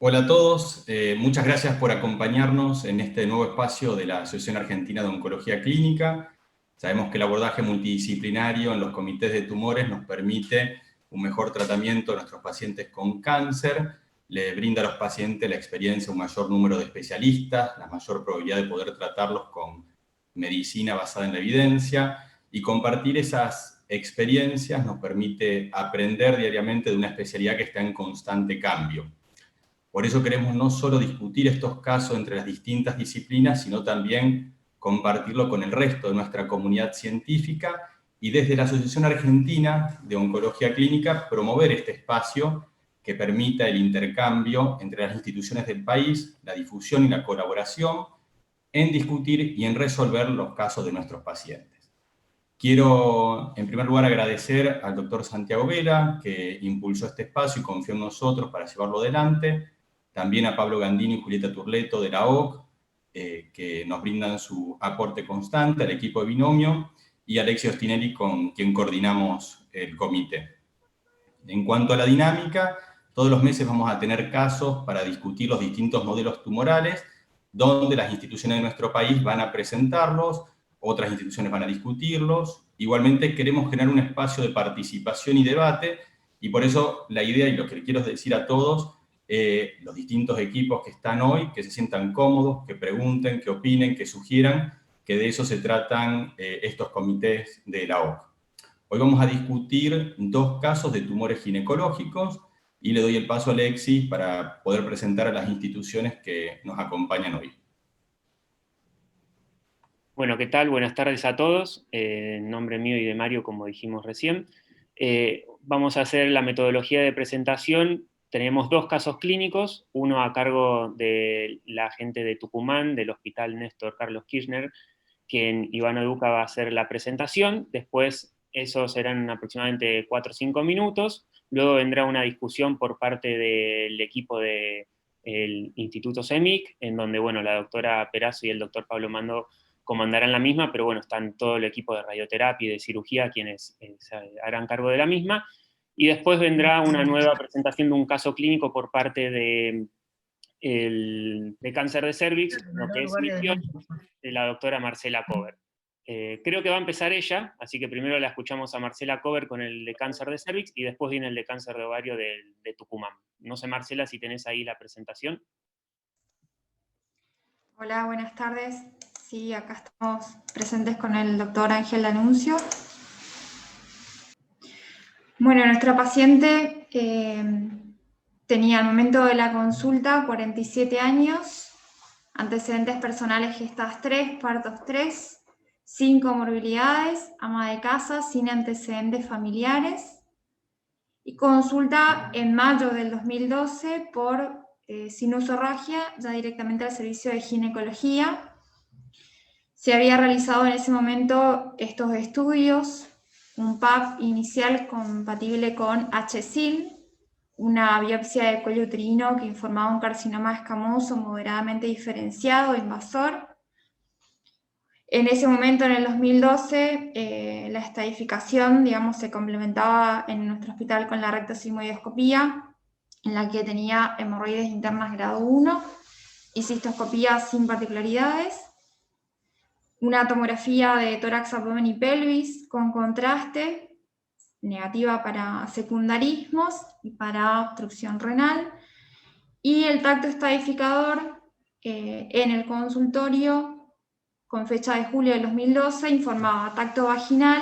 Hola a todos, muchas gracias por acompañarnos en este nuevo espacio de la Asociación Argentina de Oncología Clínica. Sabemos que el abordaje multidisciplinario en los comités de tumores nos permite un mejor tratamiento de nuestros pacientes con cáncer, le brinda a los pacientes la experiencia, un mayor número de especialistas, la mayor probabilidad de poder tratarlos con medicina basada en la evidencia, y compartir esas experiencias nos permite aprender diariamente de una especialidad que está en constante cambio. Por eso queremos no solo discutir estos casos entre las distintas disciplinas, sino también compartirlo con el resto de nuestra comunidad científica y desde la Asociación Argentina de Oncología Clínica promover este espacio que permita el intercambio entre las instituciones del país, la difusión y la colaboración en discutir y en resolver los casos de nuestros pacientes. Quiero, en primer lugar, agradecer al doctor Santiago Vela, que impulsó este espacio y confió en nosotros para llevarlo adelante. También a Pablo Gandini y Julieta Turleto de la OC, que nos brindan su aporte constante, al equipo de Binomio, y a Alexio Ostinelli, con quien coordinamos el comité. En cuanto a la dinámica, todos los meses vamos a tener casos para discutir los distintos modelos tumorales, donde las instituciones de nuestro país van a presentarlos, otras instituciones van a discutirlos. Igualmente queremos generar un espacio de participación y debate, y por eso la idea, y lo que quiero decir a todos, los distintos equipos que están hoy, que se sientan cómodos, que pregunten, que opinen, que sugieran, que de eso se tratan estos comités de la OC. Hoy vamos a discutir dos casos de tumores ginecológicos y le doy el paso a Alexis para poder presentar a las instituciones que nos acompañan hoy. Bueno, ¿qué tal? Buenas tardes a todos. En nombre mío y de Mario, como dijimos recién, vamos a hacer la metodología de presentación. Tenemos dos casos clínicos, uno a cargo de la gente de Tucumán, del Hospital Néstor Carlos Kirchner, quien Iván Educa va a hacer la presentación. Después, esos serán aproximadamente 4 o 5 minutos. Luego vendrá una discusión por parte del equipo del Instituto CEMIC, en donde, bueno, la doctora Perazo y el doctor Pablo Mando comandarán la misma, pero bueno, están todo el equipo de radioterapia y de cirugía quienes se harán cargo de la misma. Y después vendrá una nueva presentación de un caso clínico por parte de cáncer de cervix, lo que es misión, de la doctora Marcela Cover. Creo que va a empezar ella, así que primero la escuchamos a Marcela Cover con el de cáncer de cervix y después viene el de cáncer de ovario de Tucumán. No sé, Marcela, si tenés ahí la presentación. Hola, buenas tardes. Sí, acá estamos presentes con el doctor Ángel D'Annunzio. Bueno, nuestra paciente tenía al momento de la consulta 47 años, antecedentes personales gestas 3, partos 3, sin comorbilidades, ama de casa, sin antecedentes familiares, y consulta en mayo del 2012 por sinusorragia, ya directamente al servicio de ginecología. Se había realizado en ese momento estos estudios, un PAP inicial compatible con HSIL, una biopsia de cuello uterino que informaba un carcinoma escamoso moderadamente diferenciado, invasor. En ese momento, en el 2012, la estadificación, digamos, se complementaba en nuestro hospital con la rectosigmoidoscopía, en la que tenía hemorroides internas grado 1 y cistoscopía sin particularidades. Una tomografía de tórax, abdomen y pelvis con contraste, negativa para secundarismos y para obstrucción renal. Y el tacto estadificador en el consultorio, con fecha de julio del 2012, informaba tacto vaginal,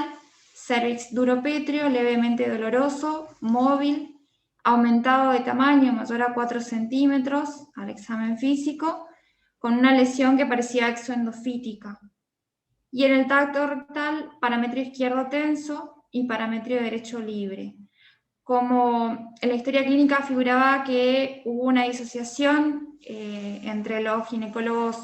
cervix duro pétreo, levemente doloroso, móvil, aumentado de tamaño mayor a 4 centímetros al examen físico, con una lesión que parecía exoendofítica. Y en el tacto rectal, parametrio izquierdo tenso y parametrio derecho libre. Como en la historia clínica figuraba que hubo una disociación entre los ginecólogos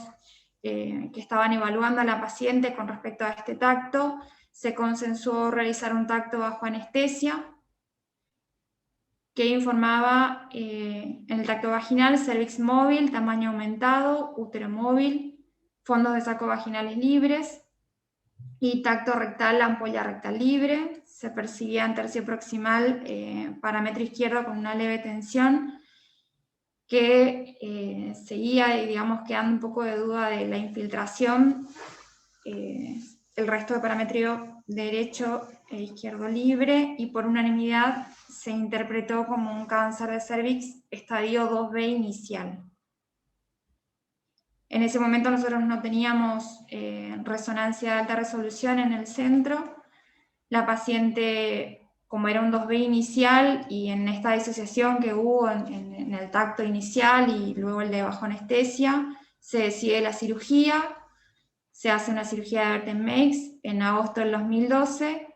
que estaban evaluando a la paciente con respecto a este tacto, se consensuó realizar un tacto bajo anestesia que informaba en el tacto vaginal, cervix móvil, tamaño aumentado, útero móvil, fondos de saco vaginales libres, y tacto rectal, ampolla rectal libre. Se percibía en tercio proximal, parámetro izquierdo con una leve tensión, que seguía, digamos, quedando un poco de duda de la infiltración. El resto de parametrio derecho e izquierdo libre, y por unanimidad se interpretó como un cáncer de cervix estadio 2B inicial. En ese momento nosotros no teníamos resonancia de alta resolución en el centro. La paciente, como era un 2B inicial, y en esta disociación que hubo en el tacto inicial y luego el de bajo anestesia, se decide la cirugía. Se hace una cirugía de Vertex en agosto del 2012,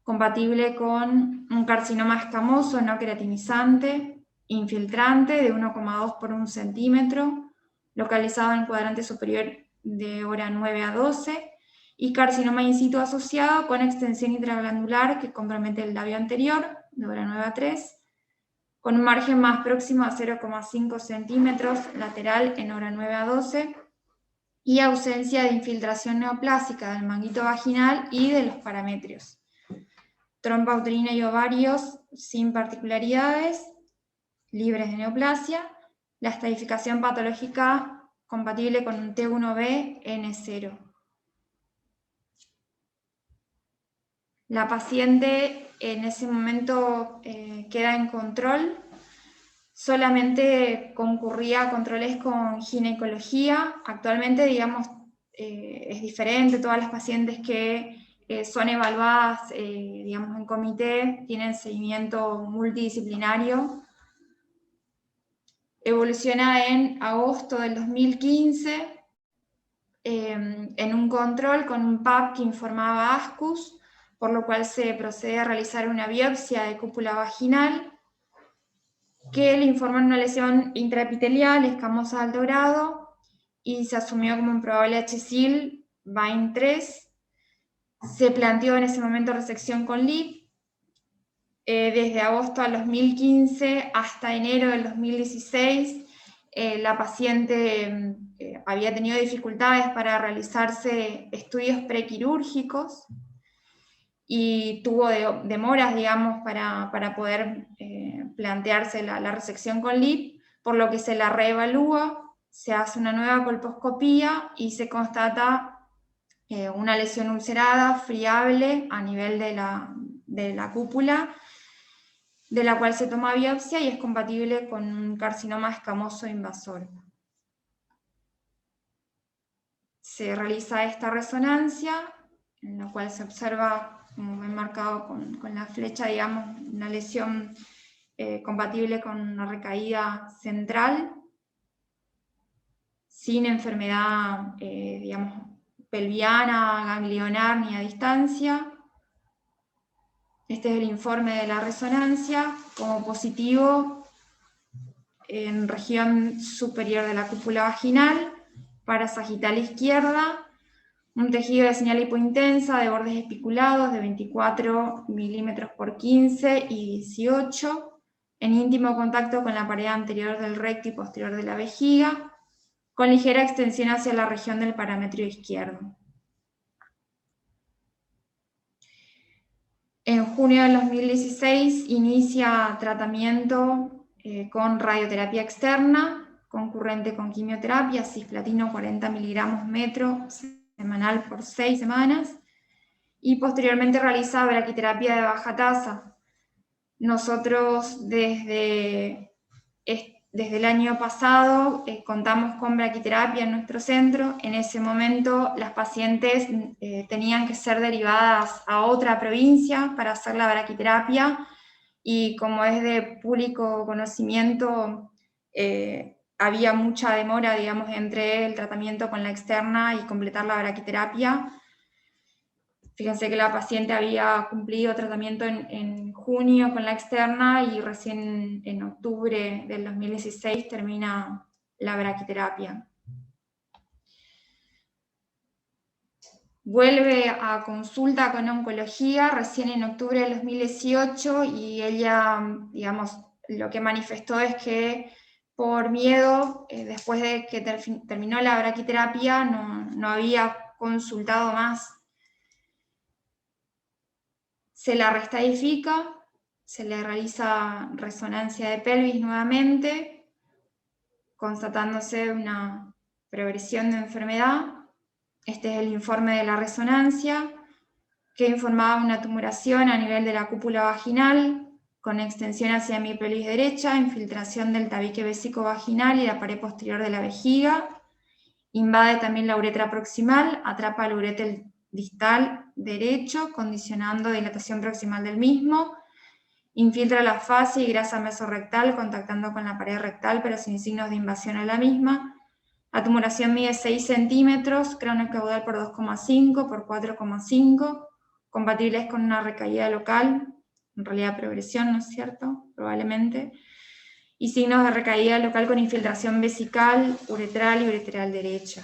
compatible con un carcinoma escamoso no queratinizante, infiltrante de 1,2 por 1 centímetro, localizado en el cuadrante superior de hora 9 a 12, y carcinoma in situ asociado con extensión intraglandular que compromete el labio anterior, de hora 9 a 3, con un margen más próximo a 0,5 centímetros lateral en hora 9 a 12, y ausencia de infiltración neoplásica del manguito vaginal y de los parametrios. Trompa uterina y ovarios sin particularidades, libres de neoplasia. La estadificación patológica compatible con un T1B N0. La paciente en ese momento queda en control. Solamente concurría a controles con ginecología. Actualmente, digamos, es diferente. Todas las pacientes que son evaluadas, digamos, en comité, tienen seguimiento multidisciplinario. Evoluciona en agosto del 2015 en un control con un PAP que informaba ASCUS, por lo cual se procede a realizar una biopsia de cúpula vaginal, que le informan una lesión intraepitelial escamosa de alto grado, y se asumió como un probable HSIL BAIN 3. Se planteó en ese momento resección con LIP. Desde agosto del 2015 hasta enero del 2016, la paciente había tenido dificultades para realizarse estudios prequirúrgicos y tuvo demoras, digamos, para poder plantearse la resección con LIP, por lo que se la reevalúa, se hace una nueva colposcopía y se constata una lesión ulcerada, friable, a nivel de la cúpula, de la cual se toma biopsia y es compatible con un carcinoma escamoso invasor. Se realiza esta resonancia, en la cual se observa, como ven marcado con la flecha, digamos, una lesión compatible con una recaída central, sin enfermedad, digamos, pelviana, ganglionar ni a distancia. Este es el informe de la resonancia, como positivo en región superior de la cúpula vaginal, parasagital izquierda, un tejido de señal hipointensa de bordes espiculados de 24 milímetros por 15 y 18, en íntimo contacto con la pared anterior del recto y posterior de la vejiga, con ligera extensión hacia la región del parametrio izquierdo. En junio del 2016 inicia tratamiento con radioterapia externa, concurrente con quimioterapia, cisplatino 40 miligramos metro semanal por 6 semanas, y posteriormente realiza braquiterapia de baja tasa. Nosotros desde el año pasado contamos con braquiterapia en nuestro centro. En ese momento las pacientes tenían que ser derivadas a otra provincia para hacer la braquiterapia, y como es de público conocimiento, había mucha demora, digamos, entre el tratamiento con la externa y completar la braquiterapia. Fíjense que la paciente había cumplido tratamiento en junio con la externa y recién en octubre del 2016 termina la braquiterapia. Vuelve a consulta con oncología recién en octubre del 2018 y ella, digamos, lo que manifestó es que por miedo, después de que terminó la braquiterapia, no había consultado más. Se la restadifica, se le realiza resonancia de pelvis nuevamente, constatándose una progresión de enfermedad. Este es el informe de la resonancia, que informaba una tumoración a nivel de la cúpula vaginal, con extensión hacia mi pelvis derecha, infiltración del tabique vésico vaginal y la pared posterior de la vejiga. Invade también la uretra proximal, atrapa el ureter distal derecho, condicionando dilatación proximal del mismo. Infiltra la fascia y grasa mesorrectal, contactando con la pared rectal, pero sin signos de invasión a la misma. La tumoración mide 6 centímetros, cráneo caudal por 2,5 por 4,5, compatibles con una recaída local, en realidad progresión, ¿no es cierto? Probablemente. Y signos de recaída local con infiltración vesical, uretral y ureteral derecha.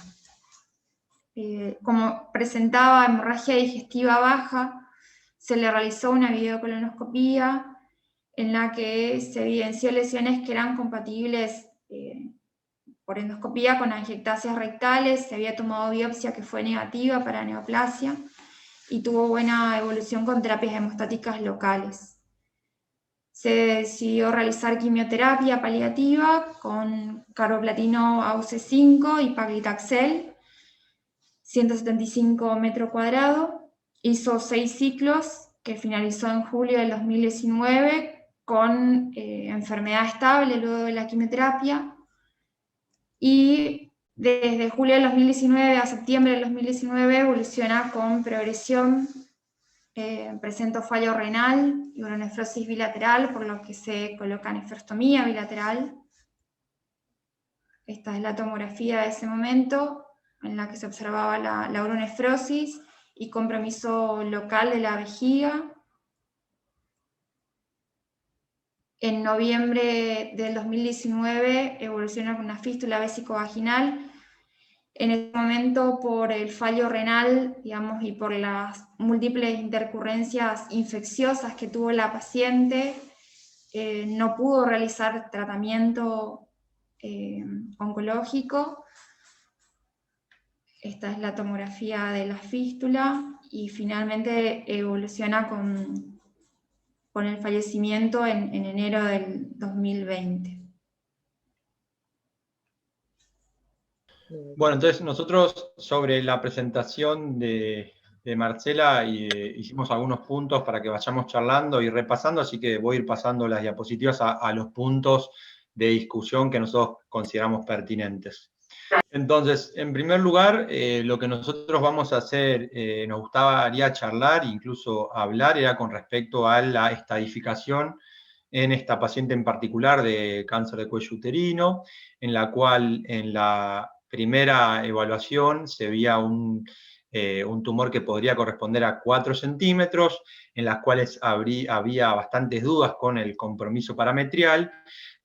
Como presentaba hemorragia digestiva baja, se le realizó una videocolonoscopía en la que se evidenció lesiones que eran compatibles por endoscopía con angiectasias rectales. Se había tomado biopsia que fue negativa para neoplasia y tuvo buena evolución con terapias hemostáticas locales. Se decidió realizar quimioterapia paliativa con carboplatino AUC5 y paclitaxel, 175 metros cuadrados. Hizo 6 ciclos, que finalizó en julio del 2019 con enfermedad estable luego de la quimioterapia. Y desde julio del 2019 a septiembre del 2019 evoluciona con progresión. Presentó fallo renal y uronefrosis bilateral, por lo que se coloca nefrostomía bilateral. Esta es la tomografía de ese momento, en la que se observaba la uronefrosis y compromiso local de la vejiga. En noviembre del 2019 evoluciona con una fístula vésico-vaginal. En ese momento, por el fallo renal, digamos, y por las múltiples intercurrencias infecciosas que tuvo la paciente, no pudo realizar tratamiento oncológico. Esta es la tomografía de la fístula y finalmente evoluciona con el fallecimiento en enero del 2020. Bueno, entonces nosotros sobre la presentación de Marcela hicimos algunos puntos para que vayamos charlando y repasando, así que voy a ir pasando las diapositivas a los puntos de discusión que nosotros consideramos pertinentes. Entonces, en primer lugar, lo que nosotros vamos a hacer, nos gustaría charlar, incluso hablar, era con respecto a la estadificación en esta paciente en particular de cáncer de cuello uterino, en la cual en la primera evaluación se veía un tumor que podría corresponder a 4 centímetros, en las cuales había bastantes dudas con el compromiso parametrial,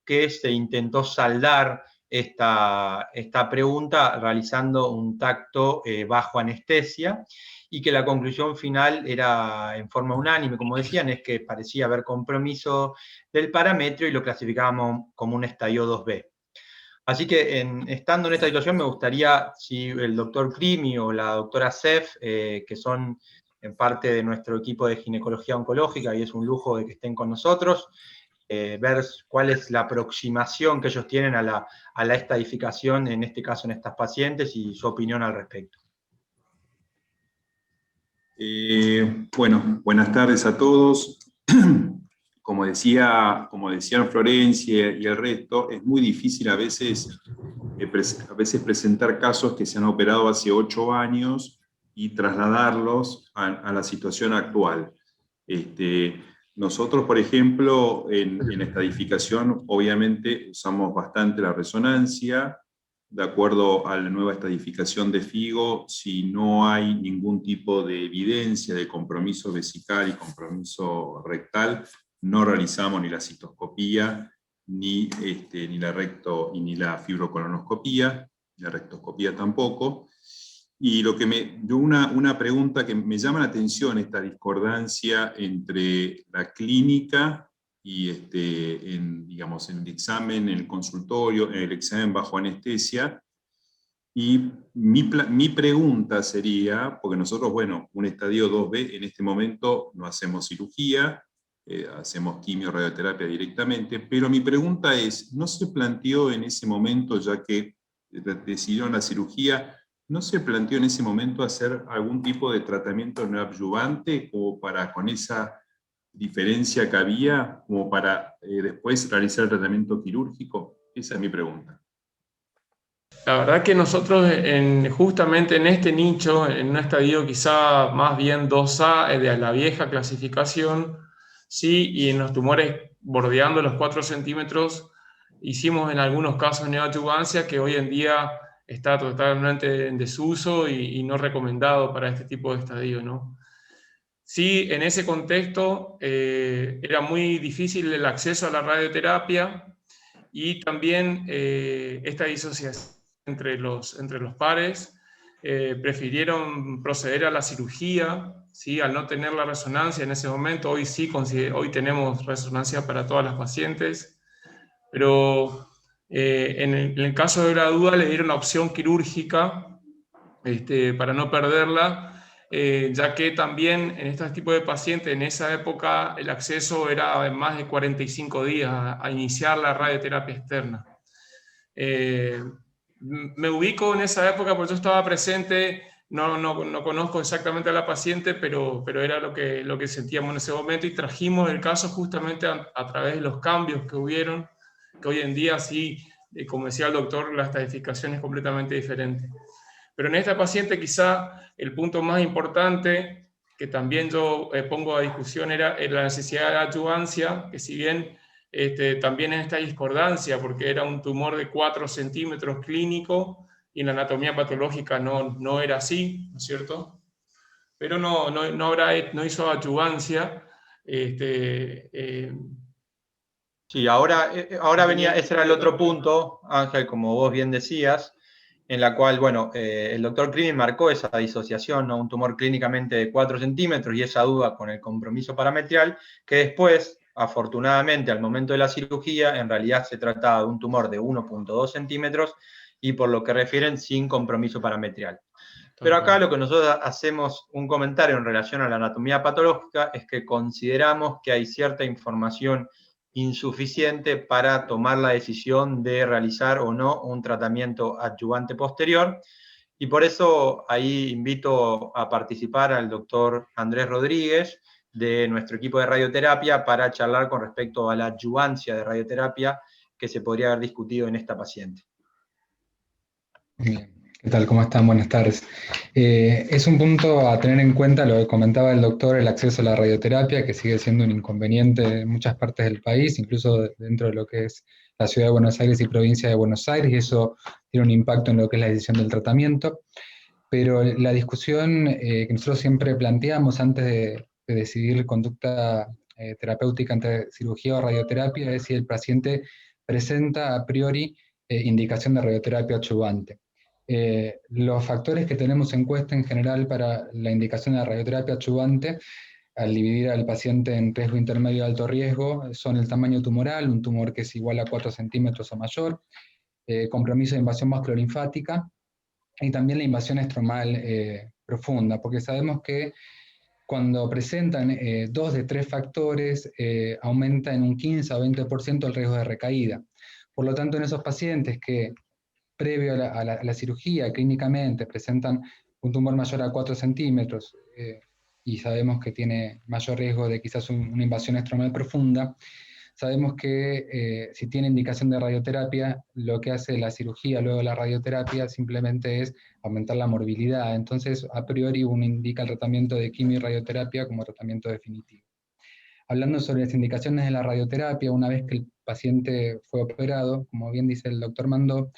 que se intentó saldar esta pregunta realizando un tacto bajo anestesia, y que la conclusión final era en forma unánime, como decían, es que parecía haber compromiso del parámetro y lo clasificábamos como un estadio 2B. Así que estando en esta situación me gustaría si el doctor Crimi o la doctora Sef, que son en parte de nuestro equipo de ginecología oncológica y es un lujo de que estén con nosotros, ver cuál es la aproximación que ellos tienen a la estadificación, en este caso en estas pacientes, y su opinión al respecto. Bueno, buenas tardes a todos. Como decían Florencia y el resto, es muy difícil a veces presentar casos que se han operado hace 8 años y trasladarlos a la situación actual. Nosotros, por ejemplo, en estadificación, obviamente usamos bastante la resonancia. De acuerdo a la nueva estadificación de FIGO, si no hay ningún tipo de evidencia de compromiso vesical y compromiso rectal, no realizamos ni la cistoscopía, ni la fibrocolonoscopía, la rectoscopía tampoco. Y una pregunta que me llama la atención, esta discordancia entre la clínica y en el examen, en el consultorio, en el examen bajo anestesia. Y mi pregunta sería, porque nosotros, bueno, un estadio 2B, en este momento no hacemos cirugía, hacemos quimio-radioterapia directamente, pero mi pregunta es, ¿no se planteó en ese momento, ya que decidieron la cirugía, no se planteó en ese momento hacer algún tipo de tratamiento neoadyuvante como para, con esa diferencia que había, como para después realizar el tratamiento quirúrgico? Esa es mi pregunta. La verdad que nosotros justamente en este nicho, en un estadio quizá más bien 2A, de la vieja clasificación, sí, y en los tumores bordeando los 4 centímetros, hicimos en algunos casos neoadyuvancia que hoy en día está totalmente en desuso y no recomendado para este tipo de estadio, ¿no? Sí, en ese contexto era muy difícil el acceso a la radioterapia y también esta disociación entre los pares, prefirieron proceder a la cirugía, ¿sí? Al no tener la resonancia en ese momento. Hoy sí, hoy tenemos resonancia para todas las pacientes, pero en el caso de la duda le dieron la opción quirúrgica para no perderla, ya que también en este tipo de pacientes en esa época el acceso era de más de 45 días a iniciar la radioterapia externa. Me ubico en esa época porque yo estaba presente, no conozco exactamente a la paciente, pero era lo que sentíamos en ese momento, y trajimos el caso justamente a través de los cambios que hubieron, que hoy en día sí, como decía el doctor, la estadificación es completamente diferente. Pero en esta paciente quizá el punto más importante que también yo pongo a discusión era la necesidad de adyuvancia, que si bien también en esta discordancia, porque era un tumor de 4 centímetros clínico y en la anatomía patológica no era así, ¿no es cierto? Pero no hizo adyuvancia. Sí, ahora venía, ese era el otro punto, Ángel, como vos bien decías, en la cual, bueno, el doctor Klinik marcó esa disociación, ¿no? Un tumor clínicamente de 4 centímetros y esa duda con el compromiso parametrial, que después, afortunadamente, al momento de la cirugía, en realidad se trataba de un tumor de 1.2 centímetros y por lo que refieren sin compromiso parametrial. Pero acá lo que nosotros hacemos un comentario en relación a la anatomía patológica es que consideramos que hay cierta información insuficiente para tomar la decisión de realizar o no un tratamiento adyuvante posterior, y por eso ahí invito a participar al doctor Andrés Rodríguez de nuestro equipo de radioterapia para charlar con respecto a la adyuvancia de radioterapia que se podría haber discutido en esta paciente. Bien. ¿Qué tal? ¿Cómo están? Buenas tardes. Es un punto a tener en cuenta, lo que comentaba el doctor, el acceso a la radioterapia, que sigue siendo un inconveniente en muchas partes del país, incluso dentro de lo que es la ciudad de Buenos Aires y provincia de Buenos Aires, y eso tiene un impacto en lo que es la decisión del tratamiento. Pero la discusión que nosotros siempre planteamos antes de decidir conducta terapéutica ante cirugía o radioterapia es si el paciente presenta a priori indicación de radioterapia adyuvante. Los factores que tenemos en cuenta en general para la indicación de la radioterapia adyuvante, al dividir al paciente en riesgo intermedio y alto riesgo, son el tamaño tumoral, un tumor que es igual a 4 centímetros o mayor, compromiso de invasión vasculolinfática y también la invasión estromal profunda, porque sabemos que cuando presentan 2 de 3 factores, aumenta en un 15 o 20% el riesgo de recaída. Por lo tanto, en esos pacientes que previo a la cirugía, clínicamente presentan un tumor mayor a 4 centímetros y sabemos que tiene mayor riesgo de quizás una invasión estromal profunda, sabemos que si tiene indicación de radioterapia, lo que hace la cirugía luego de la radioterapia simplemente es aumentar la morbilidad. Entonces, a priori, uno indica el tratamiento de quimio y radioterapia como tratamiento definitivo. Hablando sobre las indicaciones de la radioterapia, una vez que el paciente fue operado, como bien dice el doctor Mandó,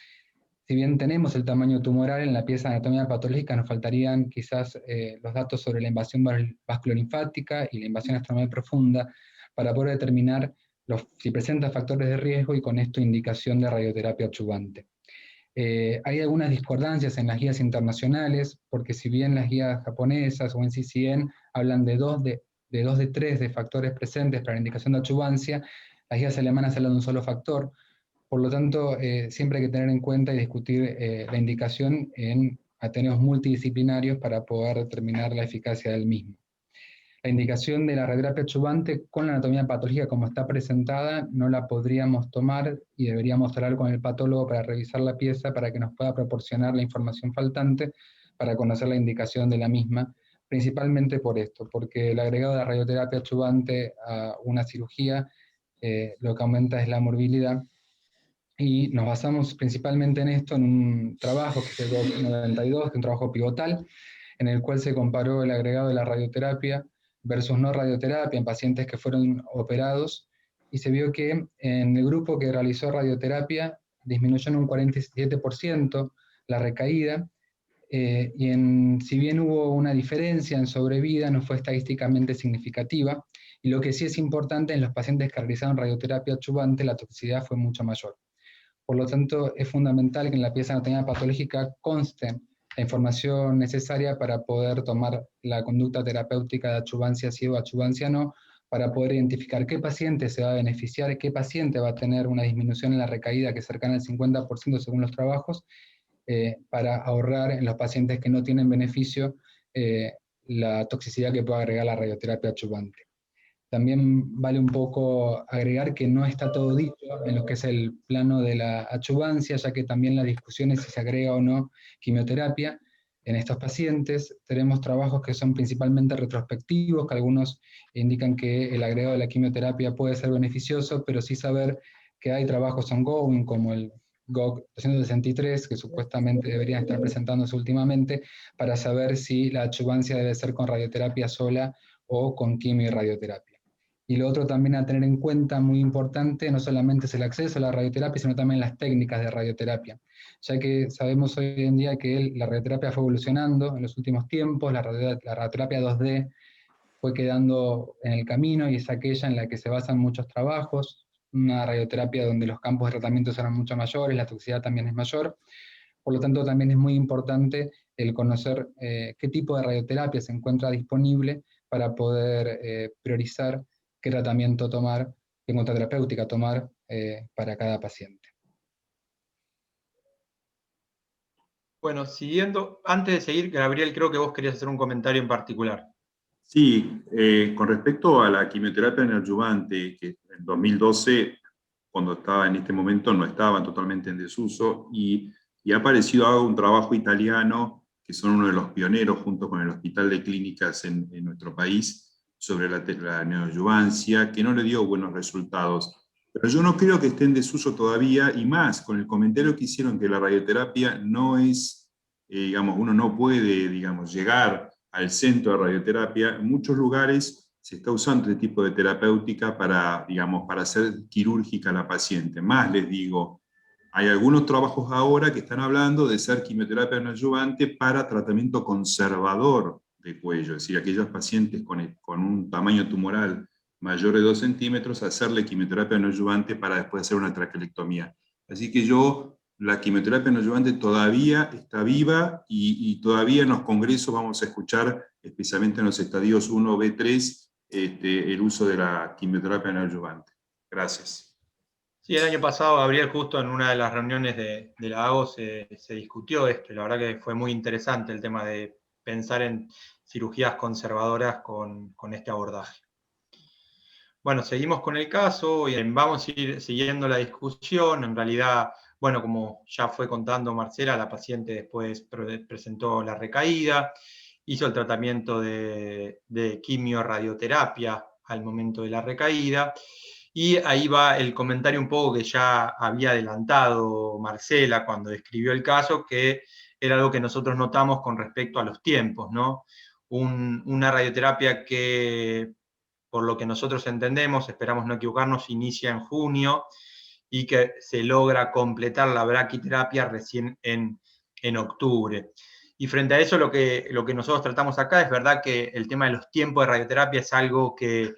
si bien tenemos el tamaño tumoral en la pieza de anatomía patológica, nos faltarían quizás los datos sobre la invasión vasculolinfática y la invasión estromal profunda para poder determinar si presenta factores de riesgo y con esto indicación de radioterapia adyuvante. Hay algunas discordancias en las guías internacionales, porque si bien las guías japonesas o NCCN hablan de 2 de 3 de factores presentes para la indicación de adyuvancia, las guías alemanas hablan de un solo factor. Por lo tanto, siempre hay que tener en cuenta y discutir la indicación en ateneos multidisciplinarios para poder determinar la eficacia del mismo. La indicación de la radioterapia adyuvante con la anatomía patológica como está presentada no la podríamos tomar y deberíamos hablar con el patólogo para revisar la pieza para que nos pueda proporcionar la información faltante para conocer la indicación de la misma, principalmente por esto, porque el agregado de la radioterapia adyuvante a una cirugía lo que aumenta es la morbilidad, y nos basamos principalmente en esto en un trabajo que es el GOG 92, que es un trabajo pivotal, en el cual se comparó el agregado de la radioterapia versus no radioterapia en pacientes que fueron operados, y se vio que en el grupo que realizó radioterapia disminuyó en un 47% la recaída, si bien hubo una diferencia en sobrevida, no fue estadísticamente significativa, y lo que sí es importante, en los pacientes que realizaron radioterapia adyuvante, la toxicidad fue mucho mayor. Por lo tanto, es fundamental que en la pieza de anatomía patológica conste la información necesaria para poder tomar la conducta terapéutica de adyuvancia sí o adyuvancia no, para poder identificar qué paciente se va a beneficiar, qué paciente va a tener una disminución en la recaída que es cercana al 50% según los trabajos, para ahorrar en los pacientes que no tienen beneficio la toxicidad que puede agregar la radioterapia adyuvante. También vale un poco agregar que no está todo dicho en lo que es el plano de la adyuvancia, ya que también la discusión es si se agrega o no quimioterapia en estos pacientes. Tenemos trabajos que son principalmente retrospectivos, que algunos indican que el agregado de la quimioterapia puede ser beneficioso, pero sí saber que hay trabajos ongoing, como el GOG 263, que supuestamente deberían estar presentándose últimamente, para saber si la adyuvancia debe ser con radioterapia sola o con quimio y radioterapia. Y lo otro también a tener en cuenta, muy importante, no solamente es el acceso a la radioterapia, sino también las técnicas de radioterapia, ya que sabemos hoy en día que la radioterapia fue evolucionando en los últimos tiempos, la radioterapia 2D fue quedando en el camino, y es aquella en la que se basan muchos trabajos, una radioterapia donde los campos de tratamiento eran mucho mayores, la toxicidad también es mayor. Por lo tanto, también es muy importante el conocer qué tipo de radioterapia se encuentra disponible para poder priorizar qué tratamiento tomar, qué conducta terapéutica tomar para cada paciente. Bueno, siguiendo, antes de seguir, Gabriel, creo que vos querías hacer un comentario en particular. Sí, con respecto a la quimioterapia neoadyuvante, que en 2012, cuando estaba en este momento, no estaban totalmente en desuso, y ha aparecido un trabajo italiano, que son uno de los pioneros, junto con el Hospital de Clínicas en nuestro país, sobre la neoadyuvancia, que no le dio buenos resultados. Pero yo no creo que esté en desuso todavía, y más con el comentario que hicieron que la radioterapia no es, digamos, uno no puede, digamos, llegar al centro de radioterapia. En muchos lugares se está usando este tipo de terapéutica para, digamos, para hacer quirúrgica a la paciente. Más les digo, hay algunos trabajos ahora que están hablando de ser quimioterapia neoadyuvante para tratamiento conservador de cuello, es decir, aquellos pacientes con un tamaño tumoral mayor de 2 centímetros, hacerle quimioterapia neoadyuvante para después hacer una traquelectomía. Así que la quimioterapia neoadyuvante todavía está viva, y todavía en los congresos vamos a escuchar, especialmente en los estadios 1, B3, el uso de la quimioterapia neoadyuvante. Gracias. Sí, el año pasado, Gabriel, justo en una de las reuniones de la AGO se discutió esto, y la verdad que fue muy interesante el tema de pensar en cirugías conservadoras con este abordaje. Bueno, seguimos con el caso y vamos a ir siguiendo la discusión. En realidad, bueno, como ya fue contando Marcela, la paciente después presentó la recaída, hizo el tratamiento de quimio-radioterapia al momento de la recaída, y ahí va el comentario un poco que ya había adelantado Marcela cuando describió el caso, que era algo que nosotros notamos con respecto a los tiempos, ¿no? Una radioterapia que, por lo que nosotros entendemos, esperamos no equivocarnos, inicia en junio y que se logra completar la braquiterapia recién en octubre. Y frente a eso, lo que nosotros tratamos acá es verdad que el tema de los tiempos de radioterapia es algo que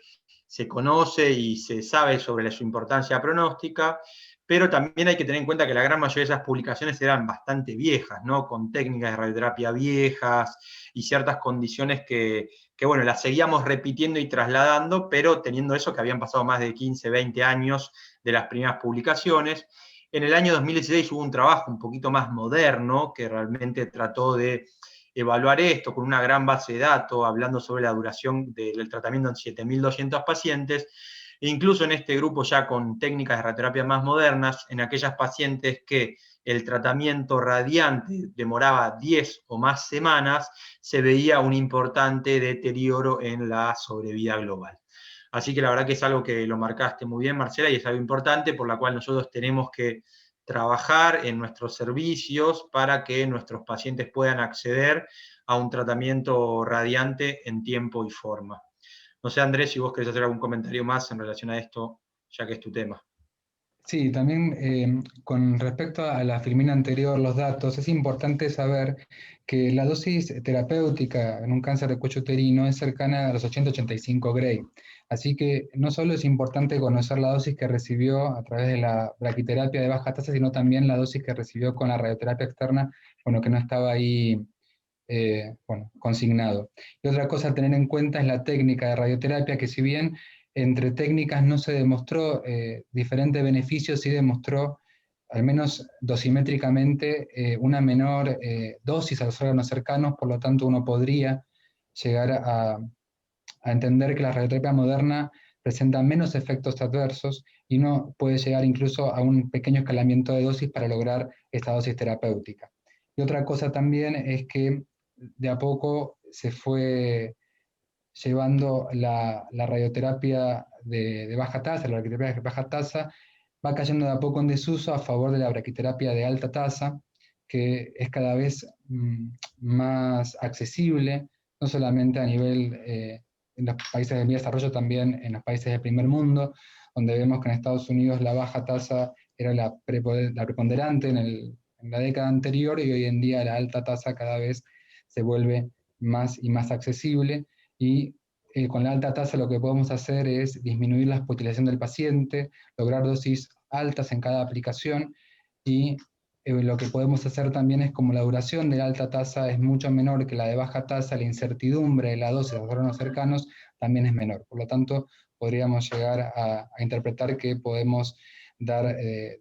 se conoce y se sabe sobre su importancia pronóstica, pero también hay que tener en cuenta que la gran mayoría de esas publicaciones eran bastante viejas, ¿no? Con técnicas de radioterapia viejas y ciertas condiciones que bueno, las seguíamos repitiendo y trasladando, pero teniendo eso que habían pasado más de 15, 20 años de las primeras publicaciones. En el año 2016 hubo un trabajo un poquito más moderno que realmente trató de evaluar esto con una gran base de datos, hablando sobre la duración del tratamiento en 7.200 pacientes, e incluso en este grupo ya con técnicas de radioterapia más modernas, en aquellas pacientes que el tratamiento radiante demoraba 10 o más semanas, se veía un importante deterioro en la sobrevida global. Así que la verdad que es algo que lo marcaste muy bien, Marcela, y es algo importante por la cual nosotros tenemos que trabajar en nuestros servicios para que nuestros pacientes puedan acceder a un tratamiento radiante en tiempo y forma. No sé, Andrés, si vos querés hacer algún comentario más en relación a esto, ya que es tu tema. Sí, también con respecto a la filmina anterior, los datos, es importante saber que la dosis terapéutica en un cáncer de cuello uterino es cercana a los 80-85 Gray. Así que no solo es importante conocer la dosis que recibió a través de la braquiterapia de baja tasa, sino también la dosis que recibió con la radioterapia externa, bueno, que no estaba ahí consignado. Y otra cosa a tener en cuenta es la técnica de radioterapia, que si bien entre técnicas no se demostró diferentes beneficios, sí demostró, al menos dosimétricamente, una menor dosis a los órganos cercanos, por lo tanto uno podría llegar a entender que la radioterapia moderna presenta menos efectos adversos y uno puede llegar incluso a un pequeño escalamiento de dosis para lograr esta dosis terapéutica. Y otra cosa también es que de a poco se fue llevando la radioterapia de baja tasa, la braquiterapia de baja tasa, va cayendo de a poco en desuso a favor de la braquiterapia de alta tasa, que es cada vez más accesible, no solamente a nivel en los países de desarrollo, también en los países del primer mundo, donde vemos que en Estados Unidos la baja tasa era la preponderante en la década anterior, y hoy en día la alta tasa cada vez se vuelve más y más accesible, y con la alta tasa lo que podemos hacer es disminuir la hospitalización del paciente, lograr dosis altas en cada aplicación, y lo que podemos hacer también es, como la duración de la alta tasa es mucho menor que la de baja tasa, la incertidumbre de la dosis de los órganos cercanos también es menor. Por lo tanto, podríamos llegar a interpretar que podemos dar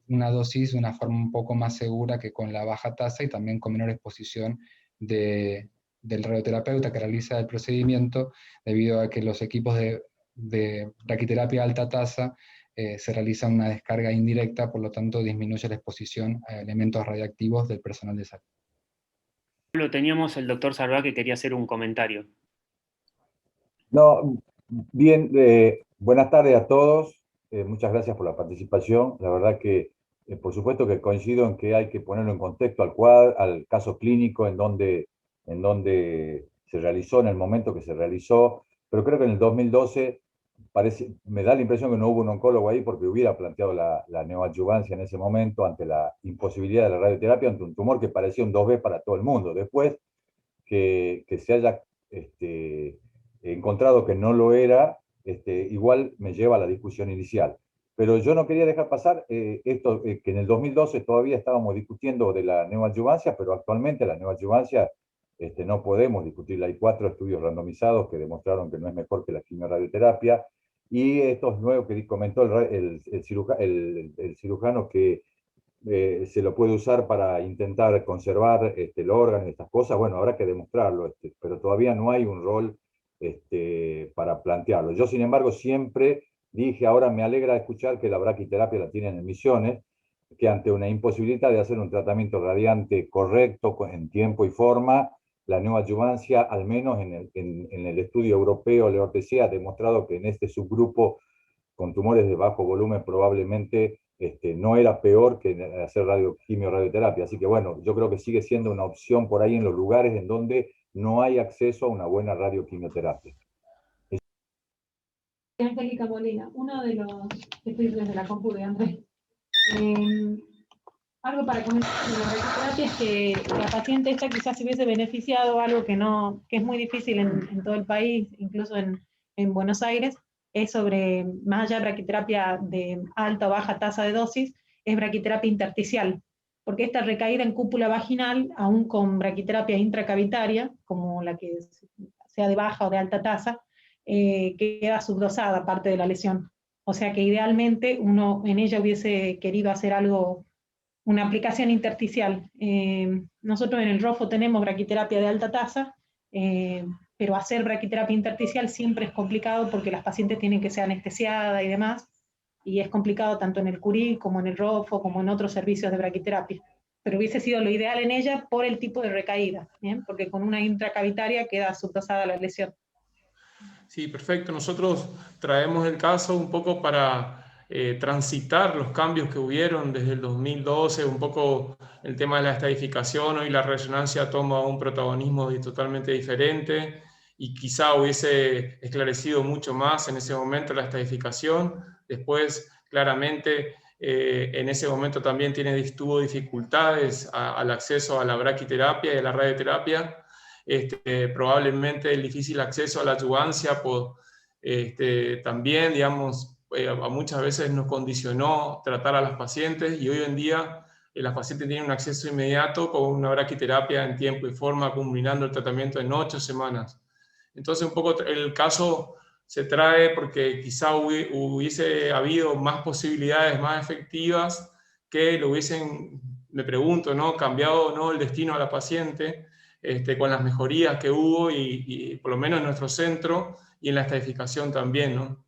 una dosis de una forma un poco más segura que con la baja tasa, y también con menor exposición del radioterapeuta que realiza el procedimiento, debido a que los equipos de braquiterapia alta tasa se realiza una descarga indirecta, por lo tanto disminuye la exposición a elementos radiactivos del personal de salud. Lo teníamos el doctor Sarvá, que quería hacer un comentario. No, bien, buenas tardes a todos, muchas gracias por la participación. La verdad que, por supuesto que coincido en que hay que ponerlo en contexto al caso clínico en donde se realizó, en el momento que se realizó, pero creo que en el 2012 me da la impresión que no hubo un oncólogo ahí, porque hubiera planteado la neoadjuvancia en ese momento ante la imposibilidad de la radioterapia ante un tumor que parecía un 2B para todo el mundo. Después que se haya encontrado que no lo era, igual me lleva a la discusión inicial. Pero yo no quería dejar pasar esto, que en el 2012 todavía estábamos discutiendo de la neoadjuvancia, pero actualmente la neoadjuvancia no podemos discutirla. Hay 4 estudios randomizados que demostraron que no es mejor que la quimioradioterapia, y estos nuevos que comentó el cirujano, que se lo puede usar para intentar conservar el órgano y estas cosas. Bueno, habrá que demostrarlo, pero todavía no hay un rol para plantearlo. Yo, sin embargo, siempre dije, ahora me alegra escuchar que la braquiterapia la tienen en Misiones, que ante una imposibilidad de hacer un tratamiento radiante correcto, en tiempo y forma, la neoadjuvancia, al menos en el estudio europeo, LEORTC, ha demostrado que en este subgrupo con tumores de bajo volumen probablemente no era peor que hacer radioterapia. Así que bueno, yo creo que sigue siendo una opción por ahí en los lugares en donde no hay acceso a una buena radioquimioterapia. Angélica Molina, uno de los estudios de la compu de Andrés. Algo para comentar de la radioterapia es que la paciente esta quizás se hubiese beneficiado, algo que es muy difícil en todo el país, incluso en Buenos Aires, es sobre, más allá de braquiterapia de alta o baja tasa de dosis, es braquiterapia intersticial, porque esta recaída en cúpula vaginal, aún con braquiterapia intracavitaria, como la que sea de baja o de alta tasa, queda subdosada parte de la lesión. O sea que idealmente uno en ella hubiese querido hacer algo una aplicación intersticial. Nosotros en el ROFO tenemos braquiterapia de alta tasa, pero hacer braquiterapia intersticial siempre es complicado porque las pacientes tienen que ser anestesiadas y demás, y es complicado tanto en el Curí como en el ROFO, como en otros servicios de braquiterapia. Pero hubiese sido lo ideal en ella por el tipo de recaída, ¿bien? Porque con una intracavitaria queda subdosada la lesión. Sí, perfecto. Nosotros traemos el caso un poco para transitar los cambios que hubieron desde el 2012, un poco el tema de la estadificación. Hoy la resonancia toma un protagonismo totalmente diferente y quizá hubiese esclarecido mucho más en ese momento la estadificación. Después, claramente, en ese momento también tuvo dificultades al acceso a la braquiterapia y a la radioterapia. Probablemente el difícil acceso a la adyuvancia también, digamos, muchas veces nos condicionó tratar a las pacientes, y hoy en día las pacientes tienen un acceso inmediato con una braquiterapia en tiempo y forma, culminando el tratamiento en 8 semanas. Entonces, un poco el caso se trae porque quizá hubiese habido más posibilidades más efectivas que lo hubiesen, me pregunto, ¿no?, cambiado, ¿no?, el destino a la paciente, con las mejorías que hubo y por lo menos en nuestro centro y en la estadificación también, ¿no?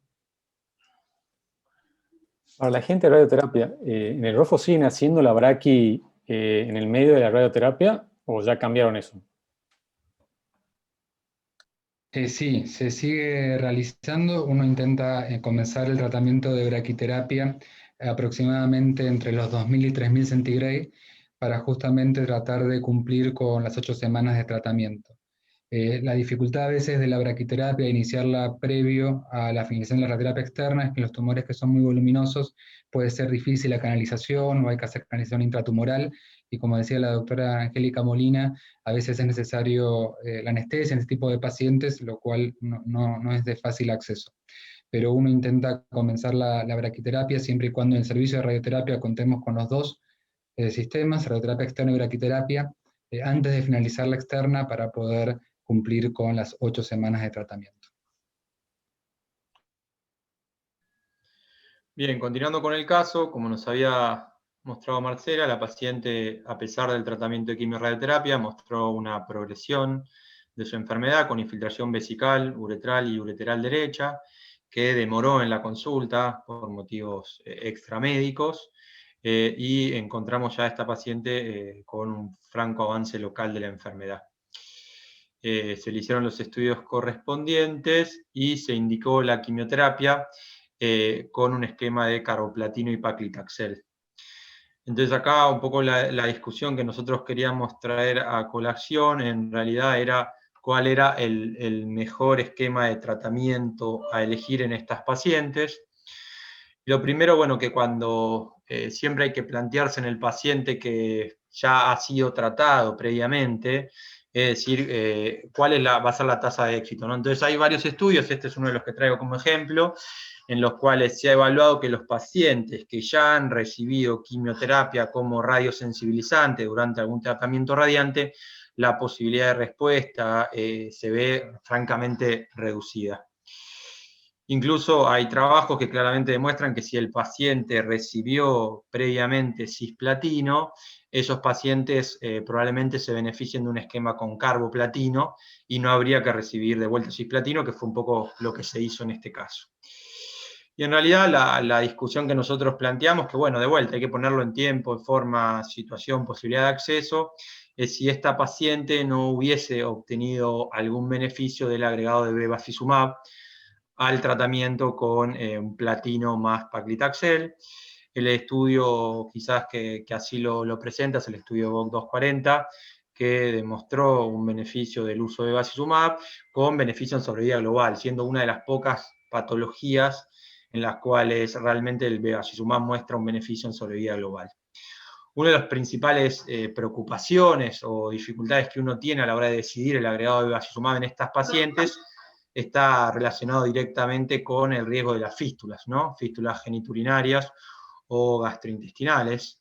Para la gente de radioterapia, ¿en el ROFO siguen haciendo la braqui en el medio de la radioterapia o ya cambiaron eso? Sí, se sigue realizando. Uno intenta comenzar el tratamiento de braquiterapia aproximadamente entre los 2000 y 3000 centigrade para justamente tratar de cumplir con las 8 semanas de tratamiento. La dificultad a veces de la braquiterapia, iniciarla previo a la finalización de la radioterapia externa, es que los tumores que son muy voluminosos puede ser difícil la canalización o hay que hacer canalización intratumoral, y como decía la doctora Angélica Molina, a veces es necesario la anestesia en este tipo de pacientes, lo cual no es de fácil acceso. Pero uno intenta comenzar la braquiterapia siempre y cuando en el servicio de radioterapia contemos con los dos sistemas, radioterapia externa y braquiterapia, antes de finalizar la externa para poder cumplir con las 8 semanas de tratamiento. Bien, continuando con el caso, como nos había mostrado Marcela, la paciente, a pesar del tratamiento de quimio-radioterapia, mostró una progresión de su enfermedad con infiltración vesical, uretral y ureteral derecha, que demoró en la consulta por motivos extramédicos, y encontramos ya a esta paciente con un franco avance local de la enfermedad. Se le hicieron los estudios correspondientes y se indicó la quimioterapia con un esquema de carboplatino y paclitaxel. Entonces acá un poco la discusión que nosotros queríamos traer a colación en realidad era cuál era el mejor esquema de tratamiento a elegir en estas pacientes. Lo primero, bueno, que cuando siempre hay que plantearse en el paciente que ya ha sido tratado previamente, es decir, cuál va a ser la tasa de éxito, ¿no? Entonces hay varios estudios, este es uno de los que traigo como ejemplo, en los cuales se ha evaluado que los pacientes que ya han recibido quimioterapia como radiosensibilizante durante algún tratamiento radiante, la posibilidad de respuesta se ve francamente reducida. Incluso hay trabajos que claramente demuestran que si el paciente recibió previamente cisplatino, esos pacientes probablemente se beneficien de un esquema con carboplatino y no habría que recibir de vuelta cisplatino, que fue un poco lo que se hizo en este caso. Y en realidad la discusión que nosotros planteamos, que bueno, de vuelta hay que ponerlo en tiempo, forma, situación, posibilidad de acceso, es si esta paciente no hubiese obtenido algún beneficio del agregado de bevacizumab al tratamiento con un platino más paclitaxel. El estudio quizás que así lo presenta es el estudio VOC 240, que demostró un beneficio del uso de bevacizumab con beneficio en sobrevida global, siendo una de las pocas patologías en las cuales realmente el bevacizumab muestra un beneficio en sobrevida global. Una de las principales preocupaciones o dificultades que uno tiene a la hora de decidir el agregado de bevacizumab en estas pacientes está relacionado directamente con el riesgo de las fístulas, ¿no? Fístulas geniturinarias o gastrointestinales.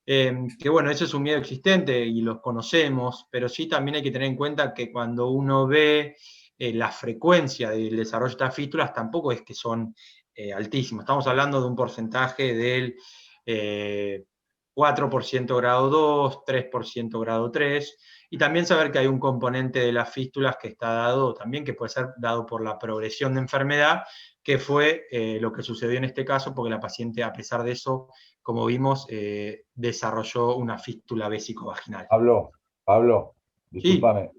Que bueno, ese es un miedo existente y los conocemos, pero sí también hay que tener en cuenta que cuando uno ve la frecuencia del desarrollo de estas fístulas, tampoco es que son altísimas. Estamos hablando de un porcentaje del 4% grado 2, 3% grado 3, y también saber que hay un componente de las fístulas que está dado también, que puede ser dado por la progresión de enfermedad, que fue lo que sucedió en este caso, porque la paciente, a pesar de eso, como vimos, desarrolló una fístula vésico-vaginal. Pablo, Sí. discúlpame,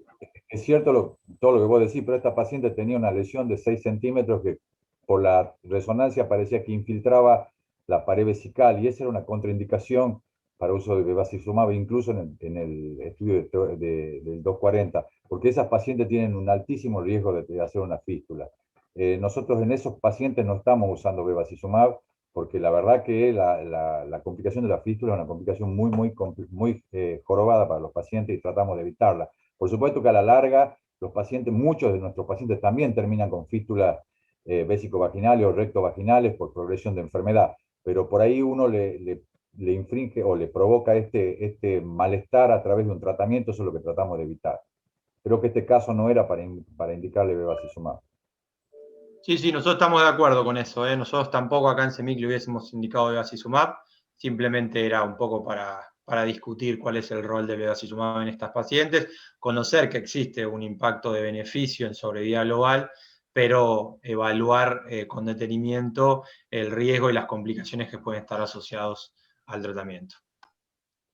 es cierto todo lo que vos decís, pero esta paciente tenía una lesión de 6 centímetros que por la resonancia parecía que infiltraba la pared vesical, y esa era una contraindicación para uso de bevacizumab, incluso en el estudio del 240, porque esas pacientes tienen un altísimo riesgo de hacer una fístula. Nosotros en esos pacientes no estamos usando bevacizumab, porque la verdad que la complicación de la fístula es una complicación muy jorobada para los pacientes y tratamos de evitarla. Por supuesto que a la larga, muchos de nuestros pacientes también terminan con fístulas vésico-vaginales o recto-vaginales por progresión de enfermedad, pero por ahí uno le infringe o le provoca este malestar a través de un tratamiento. Eso es lo que tratamos de evitar. Creo que este caso no era para indicarle bevacizumab. Sí, nosotros estamos de acuerdo con eso. Nosotros tampoco acá en CEMIC le hubiésemos indicado bevacizumab, simplemente era un poco para discutir cuál es el rol de bevacizumab en estas pacientes, conocer que existe un impacto de beneficio en sobrevida global, pero evaluar con detenimiento el riesgo y las complicaciones que pueden estar asociados al tratamiento.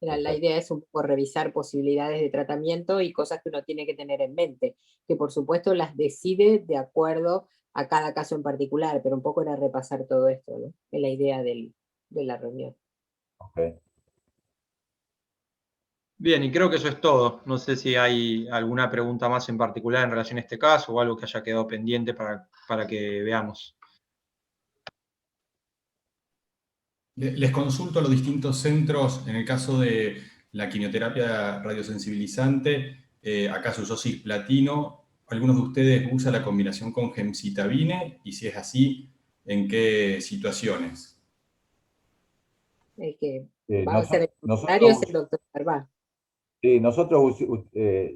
La idea es un poco revisar posibilidades de tratamiento y cosas que uno tiene que tener en mente, que por supuesto las decide de acuerdo a cada caso en particular, pero un poco era repasar todo esto, ¿no? En la idea de la reunión. Okay. Bien, y creo que eso es todo. No sé si hay alguna pregunta más en particular en relación a este caso o algo que haya quedado pendiente para que veamos. Les consulto a los distintos centros, en el caso de la quimioterapia radiosensibilizante, acá se usó cisplatino. ¿Algunos de ustedes usan la combinación con gemcitabine? Y si es así, ¿en qué situaciones? El que va a ser el comentario es el doctor Carvá. Sí,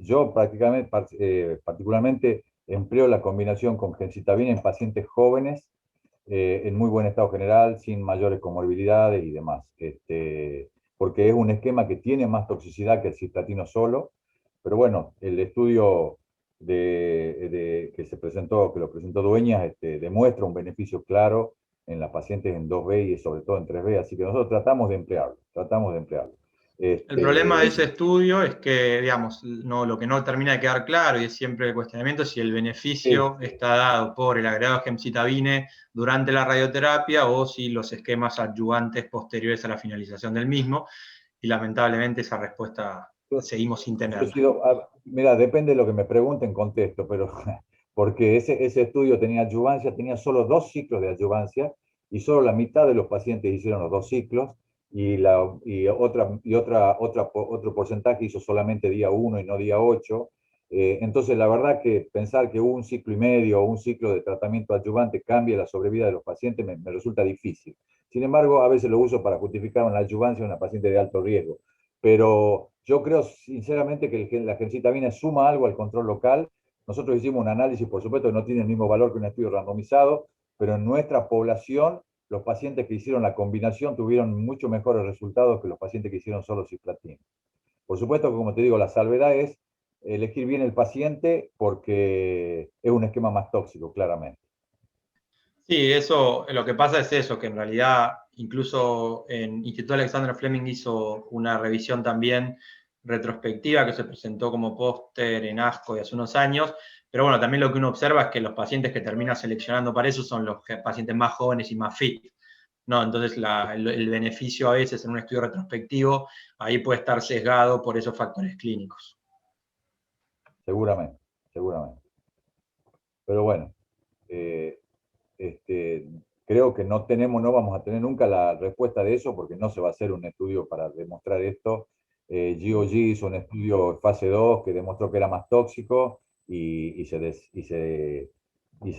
yo particularmente empleo la combinación con gemcitabina en pacientes jóvenes, en muy buen estado general, sin mayores comorbilidades y demás, porque es un esquema que tiene más toxicidad que el cisplatino solo, pero bueno, el estudio que lo presentó Dueñas, demuestra un beneficio claro en las pacientes en 2B y sobre todo en 3B, así que nosotros tratamos de emplearlo. El problema de ese estudio es que, digamos, lo que no termina de quedar claro, y es siempre el cuestionamiento, es si el beneficio está dado por el agregado de gemcitabine durante la radioterapia o si los esquemas adyuvantes posteriores a la finalización del mismo, y lamentablemente esa respuesta seguimos sin tenerla. Mira, depende de lo que me pregunten, contesto, pero porque ese estudio tenía adyuvancia, tenía solo 2 ciclos de adyuvancia, y solo la mitad de los pacientes hicieron los 2 ciclos, otro porcentaje hizo solamente día 1 y no día 8. Entonces, la verdad que pensar que un ciclo y medio o un ciclo de tratamiento adyuvante cambie la sobrevida de los pacientes me resulta difícil. Sin embargo, a veces lo uso para justificar una adyuvancia en una paciente de alto riesgo. Pero yo creo sinceramente que la gemcitabina suma algo al control local. Nosotros hicimos un análisis, por supuesto, que no tiene el mismo valor que un estudio randomizado, pero en nuestra población, los pacientes que hicieron la combinación tuvieron mucho mejores resultados que los pacientes que hicieron solo cisplatino. Por supuesto que, como te digo, la salvedad es elegir bien el paciente porque es un esquema más tóxico, claramente. Sí, eso, lo que pasa es eso, que en realidad incluso en Instituto Alexander Fleming hizo una revisión también retrospectiva que se presentó como póster en ASCO de hace unos años, pero bueno, también lo que uno observa es que los pacientes que termina seleccionando para eso son los pacientes más jóvenes y más fit, ¿no? Entonces el beneficio a veces en un estudio retrospectivo ahí puede estar sesgado por esos factores clínicos. Seguramente. Pero bueno, creo que no vamos a tener nunca la respuesta de eso porque no se va a hacer un estudio para demostrar esto. GOG hizo un estudio fase 2 que demostró que era más tóxico y se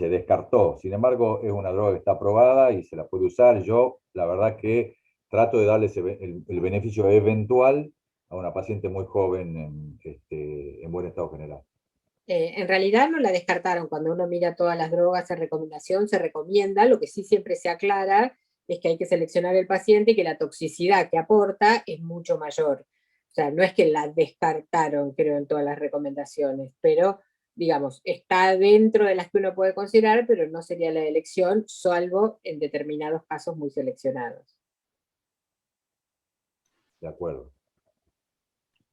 descartó. Sin embargo, es una droga que está aprobada y se la puede usar. Yo, la verdad que trato de darle el beneficio eventual a una paciente muy joven en buen estado general. En realidad no la descartaron. Cuando uno mira todas las drogas en recomendación, se recomienda. Lo que sí siempre se aclara es que hay que seleccionar el paciente y que la toxicidad que aporta es mucho mayor. O sea, no es que la descartaron, creo, en todas las recomendaciones, pero, digamos, está dentro de las que uno puede considerar, pero no sería la elección, salvo en determinados casos muy seleccionados. De acuerdo.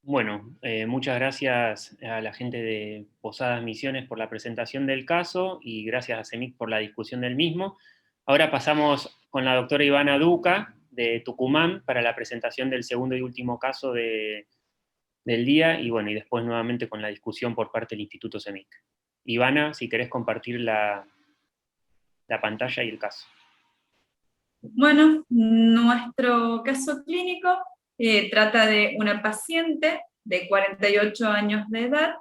Bueno, muchas gracias a la gente de Posadas Misiones por la presentación del caso y gracias a CEMIC por la discusión del mismo. Ahora pasamos con la doctora Ivana Duca de Tucumán para la presentación del segundo y último caso del día y bueno, y después nuevamente con la discusión por parte del Instituto CEMIC. Ivana, si querés compartir la pantalla y el caso. Bueno, nuestro caso clínico trata de una paciente de 48 años de edad,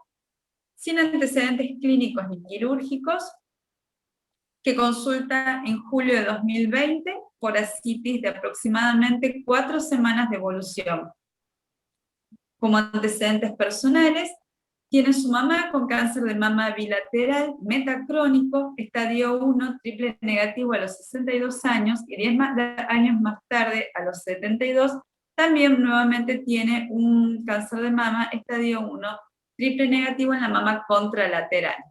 sin antecedentes clínicos ni quirúrgicos, que consulta en julio de 2020 por ascitis de aproximadamente 4 semanas de evolución. Como antecedentes personales, tiene su mamá con cáncer de mama bilateral metacrónico, estadio 1, triple negativo a los 62 años, y 10 años más tarde, a los 72, también nuevamente tiene un cáncer de mama, estadio 1, triple negativo en la mama contralateral.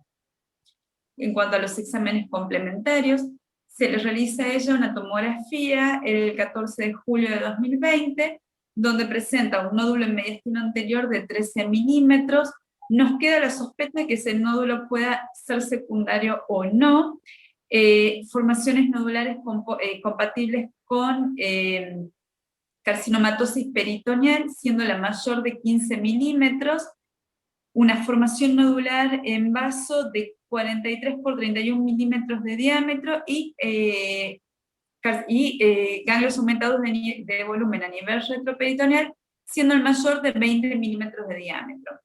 En cuanto a los exámenes complementarios, se le realiza a ella una tomografía el 14 de julio de 2020, donde presenta un nódulo en mediastino anterior de 13 milímetros. Nos queda la sospecha de que ese nódulo pueda ser secundario o no. Formaciones nodulares compatibles con carcinomatosis peritoneal, siendo la mayor de 15 milímetros, una formación nodular en vaso de 43 por 31 milímetros de diámetro y ganglios aumentados de volumen a nivel retroperitoneal, siendo el mayor de 20 milímetros de diámetro.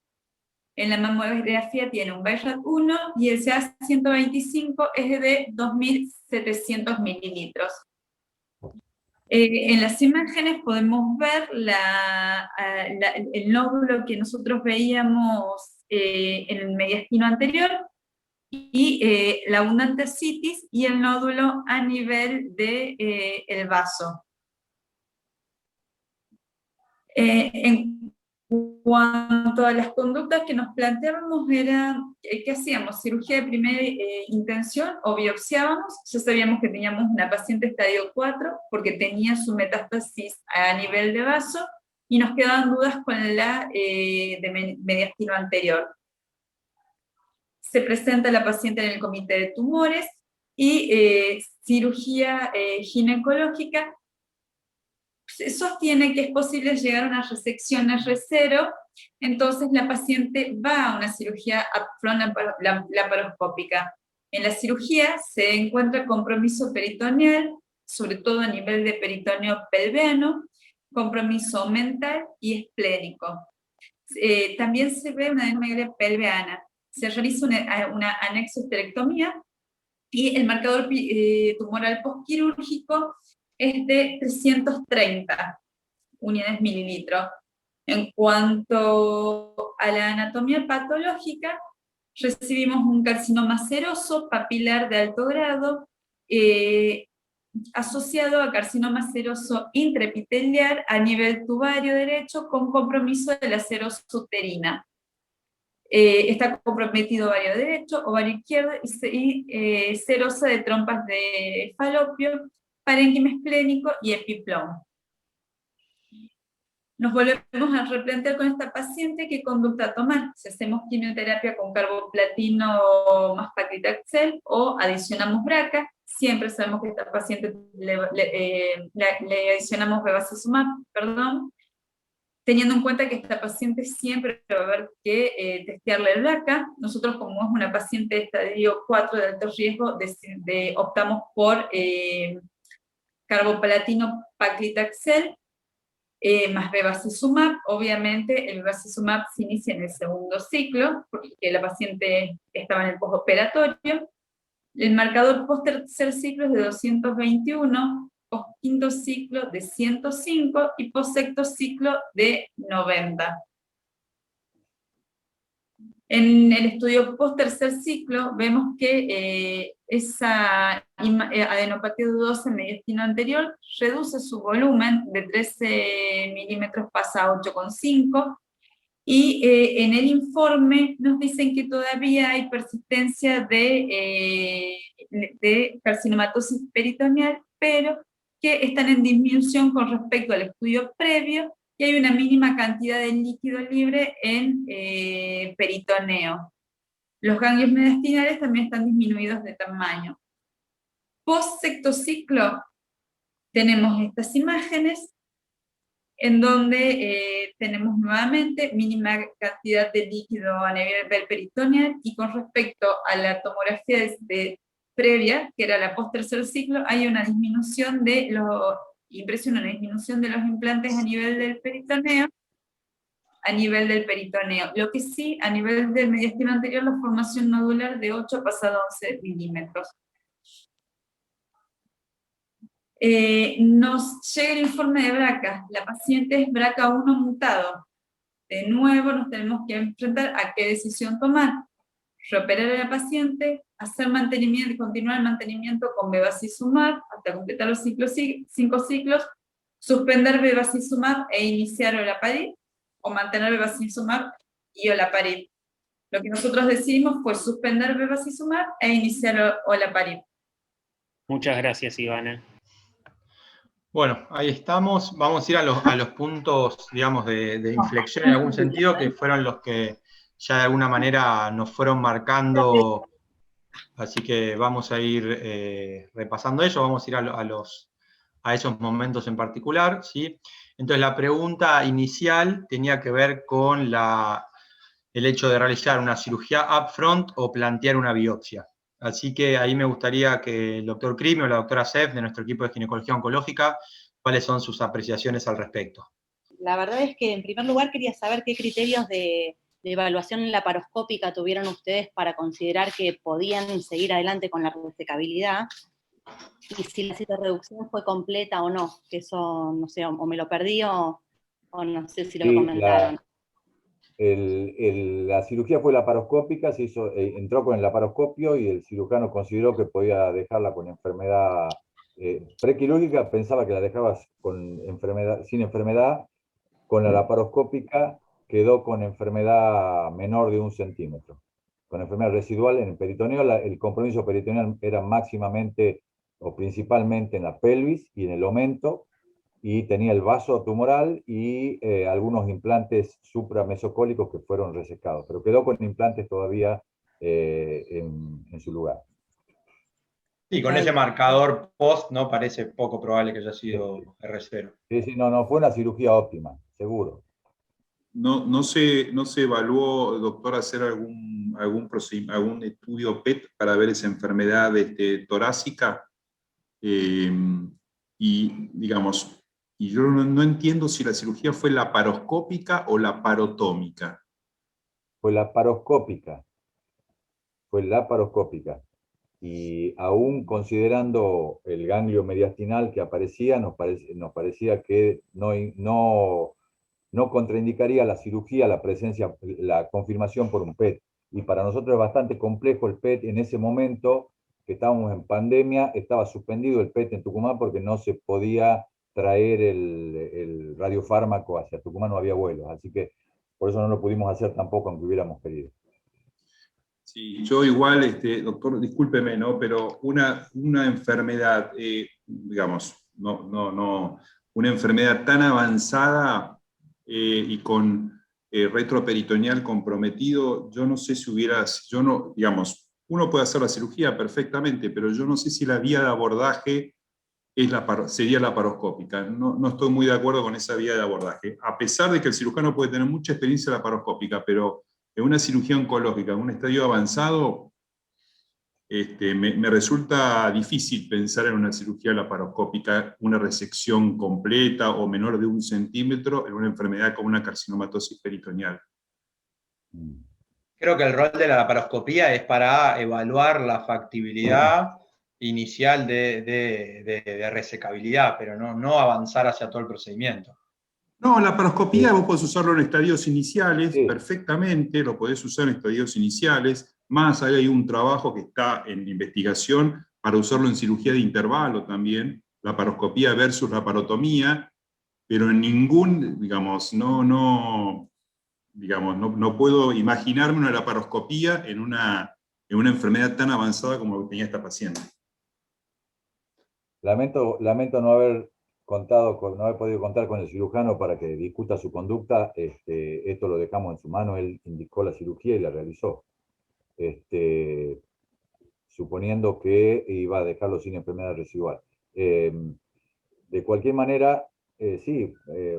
En la mamografía tiene un BIRAT 1 y el CA125 es de 2.700 mililitros. En las imágenes podemos ver el nódulo que nosotros veíamos en el mediastino anterior y la abundante ascitis y el nódulo a nivel del vaso. En cuanto a las conductas que nos planteábamos era, ¿qué hacíamos? ¿Cirugía de primera intención o biopsiábamos? Ya sabíamos que teníamos una paciente estadio 4 porque tenía su metástasis a nivel de vaso y nos quedaban dudas con la de mediastino anterior. Se presenta la paciente en el comité de tumores y cirugía ginecológica. Sostiene que es posible llegar a una resección R0, entonces la paciente va a una cirugía upfront laparoscópica. En la cirugía se encuentra compromiso peritoneal, sobre todo a nivel de peritoneo pelviano, compromiso mental y esplénico. También se ve una adenomegalia pelviana. Se realiza una anexoesterectomía y el marcador tumoral postquirúrgico es de 330 unidades mililitros. En cuanto a la anatomía patológica, recibimos un carcinoma seroso papilar de alto grado, asociado a carcinoma seroso intraepitelial a nivel tubario derecho con compromiso de la serosa uterina. Está comprometido ovario derecho, ovario izquierdo y serosa de trompas de falopio, parénquima esplénico y epiplom. Nos volvemos a replantear con esta paciente qué conducta tomar. Si hacemos quimioterapia con carboplatino más paclitaxel o adicionamos BRCA, siempre sabemos que a esta paciente le adicionamos bevacizumab, teniendo en cuenta que esta paciente siempre va a haber que testearle el BRCA. Nosotros, como es una paciente de estadio 4 de alto riesgo, optamos por carboplatino paclitaxel más bevacizumab. Obviamente el bevacizumab se inicia en el segundo ciclo, porque la paciente estaba en el postoperatorio. El marcador post-tercer ciclo es de 221, post-quinto ciclo de 105 y post-sexto ciclo de 90. En el estudio post-tercer ciclo vemos que esa adenopatía dudosa en mediastino anterior reduce su volumen de 13 milímetros, pasa a 8,5, y en el informe nos dicen que todavía hay persistencia de carcinomatosis peritoneal, pero que están en disminución con respecto al estudio previo, y hay una mínima cantidad de líquido libre en peritoneo. Los ganglios mediastinales también están disminuidos de tamaño. Post sexto ciclo tenemos estas imágenes, en donde tenemos nuevamente mínima cantidad de líquido a nivel peritoneal, y con respecto a la tomografía previa, que era la post tercer ciclo, hay una disminución de los implantes a nivel del peritoneo, Lo que sí, a nivel del mediastino anterior, la formación nodular de 8 pasa a 11 milímetros. Nos llega el informe de BRCA. La paciente es BRCA1 mutado. De nuevo nos tenemos que enfrentar a qué decisión tomar. Reoperar a la paciente, hacer mantenimiento, continuar el mantenimiento con bevacizumab hasta completar los 5 ciclos, suspender bevacizumab e iniciar olaparib, o mantener bevacizumab y olaparib. Lo que nosotros decidimos fue suspender bevacizumab e iniciar olaparib. Muchas gracias, Ivana. Bueno, ahí estamos. Vamos a ir a los puntos, digamos, de inflexión en algún sentido, que fueron los que ya de alguna manera nos fueron marcando. Así que vamos a ir repasando ello, vamos a ir a esos momentos en particular, ¿sí? Entonces la pregunta inicial tenía que ver con el hecho de realizar una cirugía upfront o plantear una biopsia. Así que ahí me gustaría que el doctor Crimi o la doctora Sef, de nuestro equipo de ginecología oncológica, cuáles son sus apreciaciones al respecto. La verdad es que en primer lugar quería saber qué criterios de evaluación laparoscópica tuvieron ustedes para considerar que podían seguir adelante con la resecabilidad, y si la citorreducción fue completa o no, que eso, no sé, o me lo perdí o no sé si lo comentaron. La cirugía fue laparoscópica, se hizo, entró con el laparoscopio y el cirujano consideró que podía dejarla con enfermedad prequirúrgica, pensaba que la dejaba sin enfermedad, con la laparoscópica quedó con enfermedad menor de 1 centímetro. Con enfermedad residual en el peritoneo, el compromiso peritoneal era máximamente o principalmente en la pelvis y en el omento, y tenía el vaso tumoral y algunos implantes supramesocólicos que fueron resecados, pero quedó con implantes todavía en su lugar. Y con ese marcador post, ¿no? Parece poco probable que haya sido R0. Sí, no, fue una cirugía óptima, seguro. ¿No se evaluó, doctor, hacer algún estudio PET para ver esa enfermedad torácica? Y digamos, yo no entiendo si la cirugía fue laparoscópica o laparotómica. Fue laparoscópica. Y aún considerando el ganglio mediastinal que aparecía, nos parecía que no contraindicaría la cirugía, la confirmación por un PET. Y para nosotros es bastante complejo el PET en ese momento, que estábamos en pandemia, estaba suspendido el PET en Tucumán porque no se podía traer el radiofármaco hacia Tucumán, no había vuelos, así que por eso no lo pudimos hacer tampoco, aunque hubiéramos querido. Sí, yo igual, doctor, discúlpeme, ¿no? Pero una enfermedad, digamos, una enfermedad tan avanzada y con retroperitoneal comprometido, yo no sé si digamos, uno puede hacer la cirugía perfectamente, pero yo no sé si la vía de abordaje sería laparoscópica. No estoy muy de acuerdo con esa vía de abordaje, a pesar de que el cirujano puede tener mucha experiencia laparoscópica, pero en una cirugía oncológica, en un estadio avanzado, me resulta difícil pensar en una cirugía laparoscópica, una resección completa o menor de 1 centímetro en una enfermedad como una carcinomatosis peritoneal. Creo que el rol de la laparoscopía es para evaluar la factibilidad inicial de resecabilidad, pero no avanzar hacia todo el procedimiento. No, la laparoscopía vos podés usarlo en estadios iniciales, perfectamente, lo podés usar en estadios iniciales, más hay un trabajo que está en investigación para usarlo en cirugía de intervalo también, laparoscopía versus laparotomía, pero en ningún, digamos, no puedo imaginarme una laparoscopía en una enfermedad tan avanzada como la que tenía esta paciente. Lamento no haber podido contar con el cirujano para que discuta su conducta. Esto lo dejamos en su mano, él indicó la cirugía y la realizó. Suponiendo que iba a dejarlo sin enfermedad residual. De cualquier manera, sí,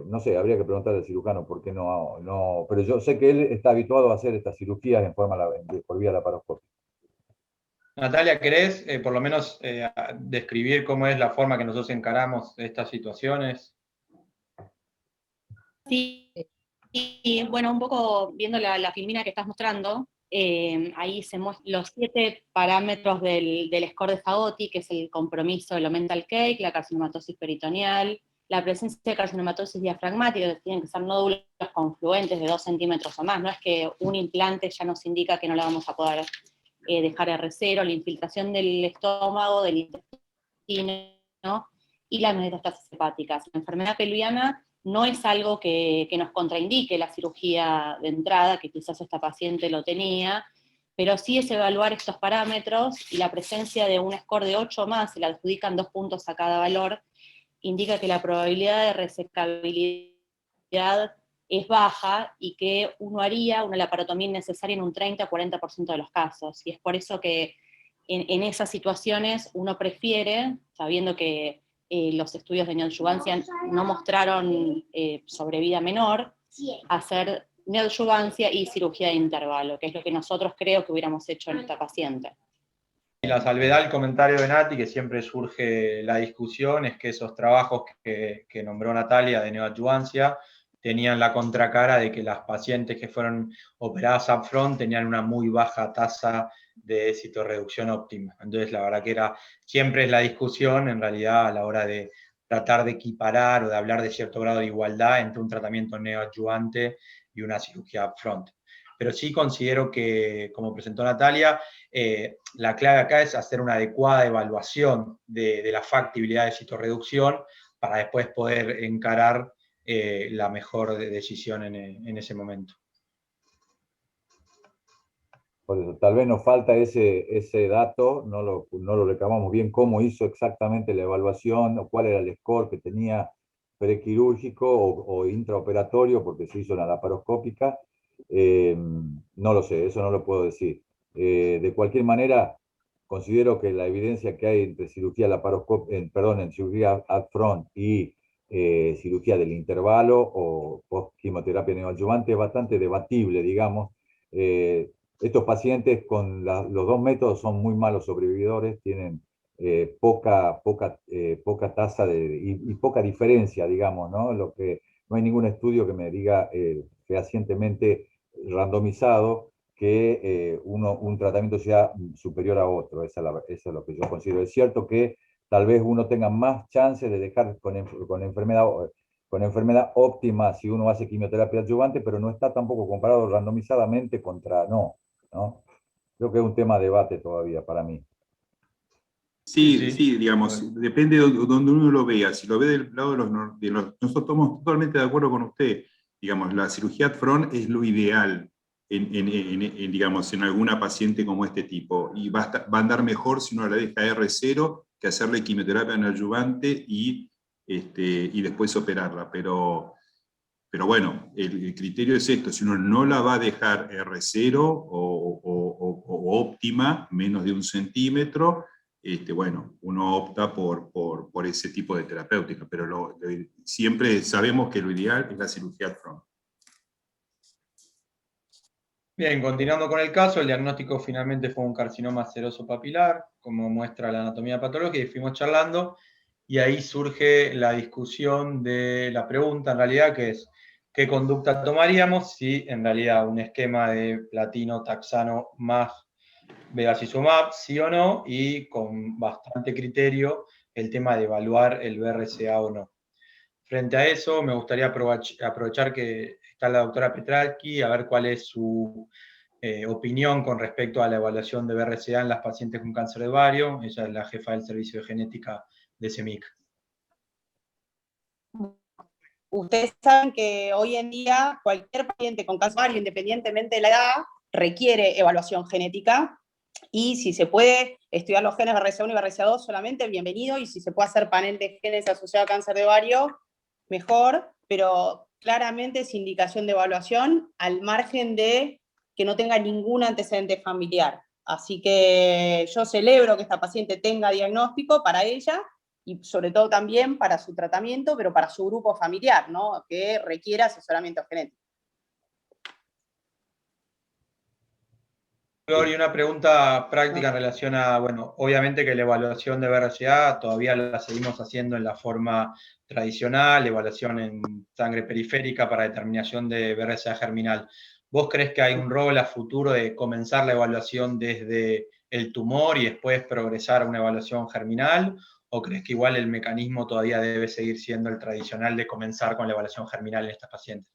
no sé, habría que preguntarle al cirujano por qué no, pero yo sé que él está habituado a hacer estas cirugías por vía laparoscópica. Natalia, ¿querés por lo menos describir cómo es la forma que nosotros encaramos estas situaciones? Sí, y bueno, un poco viendo la filmina que estás mostrando, ahí se muestran los 7 parámetros del score de Fagoti, que es el compromiso de lo mental cake, la carcinomatosis peritoneal, la presencia de carcinomatosis diafragmática, que tienen que ser nódulos confluentes de 2 centímetros o más, no es que un implante ya nos indica que no la vamos a poder dejar R0, la infiltración del estómago, del intestino, ¿no? Y las metástasis hepáticas. La enfermedad pelviana no es algo que nos contraindique la cirugía de entrada, que quizás esta paciente lo tenía, pero sí es evaluar estos parámetros, y la presencia de un score de 8 o más, se le adjudican 2 puntos a cada valor, indica que la probabilidad de resecabilidad es baja y que uno haría una laparotomía innecesaria en un 30-40% de los casos. Y es por eso que en esas situaciones uno prefiere, sabiendo que los estudios de neoadyuvancia no mostraron sobrevida menor, hacer neoadyuvancia y cirugía de intervalo, que es lo que nosotros creo que hubiéramos hecho en esta paciente. Y la salvedad al comentario de Nati, que siempre surge la discusión, es que esos trabajos que nombró Natalia de neoadyuvancia tenían la contracara de que las pacientes que fueron operadas upfront tenían una muy baja tasa de citorreducción óptima. Entonces, la verdad que siempre es la discusión, en realidad, a la hora de tratar de equiparar o de hablar de cierto grado de igualdad entre un tratamiento neoadyuvante y una cirugía upfront. Pero sí considero que, como presentó Natalia, la clave acá es hacer una adecuada evaluación de la factibilidad de citorreducción para después poder encarar la mejor decisión en ese momento. Por eso, tal vez nos falta ese dato, no lo reclamamos bien, cómo hizo exactamente la evaluación, o cuál era el score que tenía prequirúrgico o intraoperatorio, porque se hizo una laparoscópica. No lo sé, eso no lo puedo decir. De cualquier manera, considero que la evidencia que hay entre cirugía en cirugía upfront y cirugía del intervalo o post-quimioterapia neoadyuvante es bastante debatible, digamos. Estos pacientes con los 2 métodos son muy malos sobrevividores, tienen poca tasa y poca diferencia, digamos, ¿no? No hay ningún estudio que me diga fehacientemente randomizado que un tratamiento sea superior a otro. Eso es lo que yo considero. Es cierto que tal vez uno tenga más chances de dejar con enfermedad óptima si uno hace quimioterapia adyuvante, pero no está tampoco comparado randomizadamente contra no. Creo que es un tema de debate todavía para mí. Sí, digamos, depende de donde uno lo vea. Si lo ve del lado de los nosotros estamos totalmente de acuerdo con usted. Digamos, la cirugía upfront es lo ideal digamos, en alguna paciente como este tipo. Y va a andar mejor si uno la deja R0 que hacerle quimioterapia neoadyuvante y después operarla. Pero bueno, el criterio es esto: si uno no la va a dejar R0 o óptima, menos de 1 centímetro, bueno, uno opta por ese tipo de terapéutica, pero siempre sabemos que lo ideal es la cirugía upfront. Bien, continuando con el caso, el diagnóstico finalmente fue un carcinoma seroso papilar, como muestra la anatomía patológica, y fuimos charlando, y ahí surge la discusión de la pregunta, en realidad, que es: ¿qué conducta tomaríamos si en realidad un esquema de platino, taxano más bevacizumab, sí o no? Y con bastante criterio el tema de evaluar el BRCA o no. Frente a eso, me gustaría aprovechar que está la doctora Petralski, a ver cuál es su opinión con respecto a la evaluación de BRCA en las pacientes con cáncer de ovario. Ella es la jefa del servicio de genética de CEMIC. Ustedes saben que hoy en día cualquier paciente con cáncer de ovario, independientemente de la edad, requiere evaluación genética, y si se puede estudiar los genes BRCA1 y BRCA2 solamente, bienvenido, y si se puede hacer panel de genes asociado a cáncer de ovario, mejor, pero claramente es indicación de evaluación al margen de que no tenga ningún antecedente familiar. Así que yo celebro que esta paciente tenga diagnóstico para ella, y sobre todo también para su tratamiento, pero para su grupo familiar, ¿no?, que requiera asesoramiento genético. Y una pregunta práctica en relación a, bueno, obviamente que la evaluación de BRCA todavía la seguimos haciendo en la forma tradicional, evaluación en sangre periférica para determinación de BRCA germinal. ¿Vos crees que hay un rol a futuro de comenzar la evaluación desde el tumor y después progresar a una evaluación germinal? ¿O crees que igual el mecanismo todavía debe seguir siendo el tradicional de comenzar con la evaluación germinal en estas pacientes?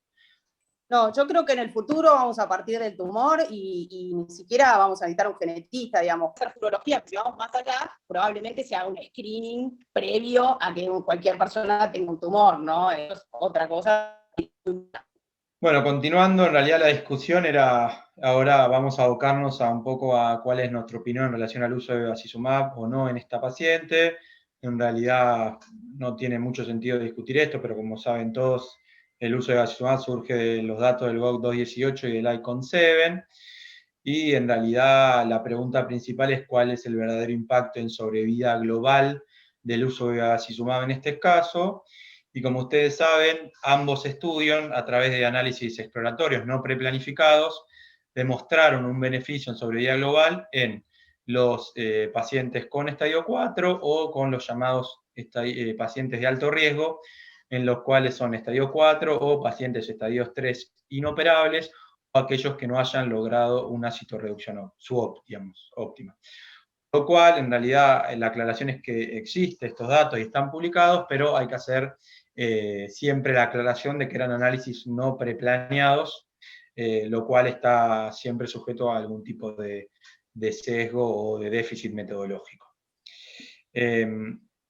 No, yo creo que en el futuro vamos a partir del tumor y ni siquiera vamos a necesitar un genetista, digamos. Hacer urología, si vamos más allá, probablemente se haga un screening previo a que cualquier persona tenga un tumor, ¿no? Eso es otra cosa. Bueno, continuando, en realidad la discusión era, ahora vamos a abocarnos a un poco a cuál es nuestra opinión en relación al uso de bevacizumab o no en esta paciente. En realidad no tiene mucho sentido discutir esto, pero como saben todos, el uso de bevacizumab surge de los datos del GOG 218 y del ICON 7, y en realidad la pregunta principal es cuál es el verdadero impacto en sobrevida global del uso de bevacizumab en este caso. Y como ustedes saben, ambos estudios, a través de análisis exploratorios no preplanificados, demostraron un beneficio en sobrevida global en los pacientes con estadio 4 o con los llamados pacientes de alto riesgo, en los cuales son estadio 4 o pacientes estadios 3 inoperables, o aquellos que no hayan logrado una citorreducción óptima. Lo cual, en realidad, la aclaración es que existen estos datos y están publicados, pero hay que hacer siempre la aclaración de que eran análisis no preplaneados, lo cual está siempre sujeto a algún tipo de sesgo o de déficit metodológico.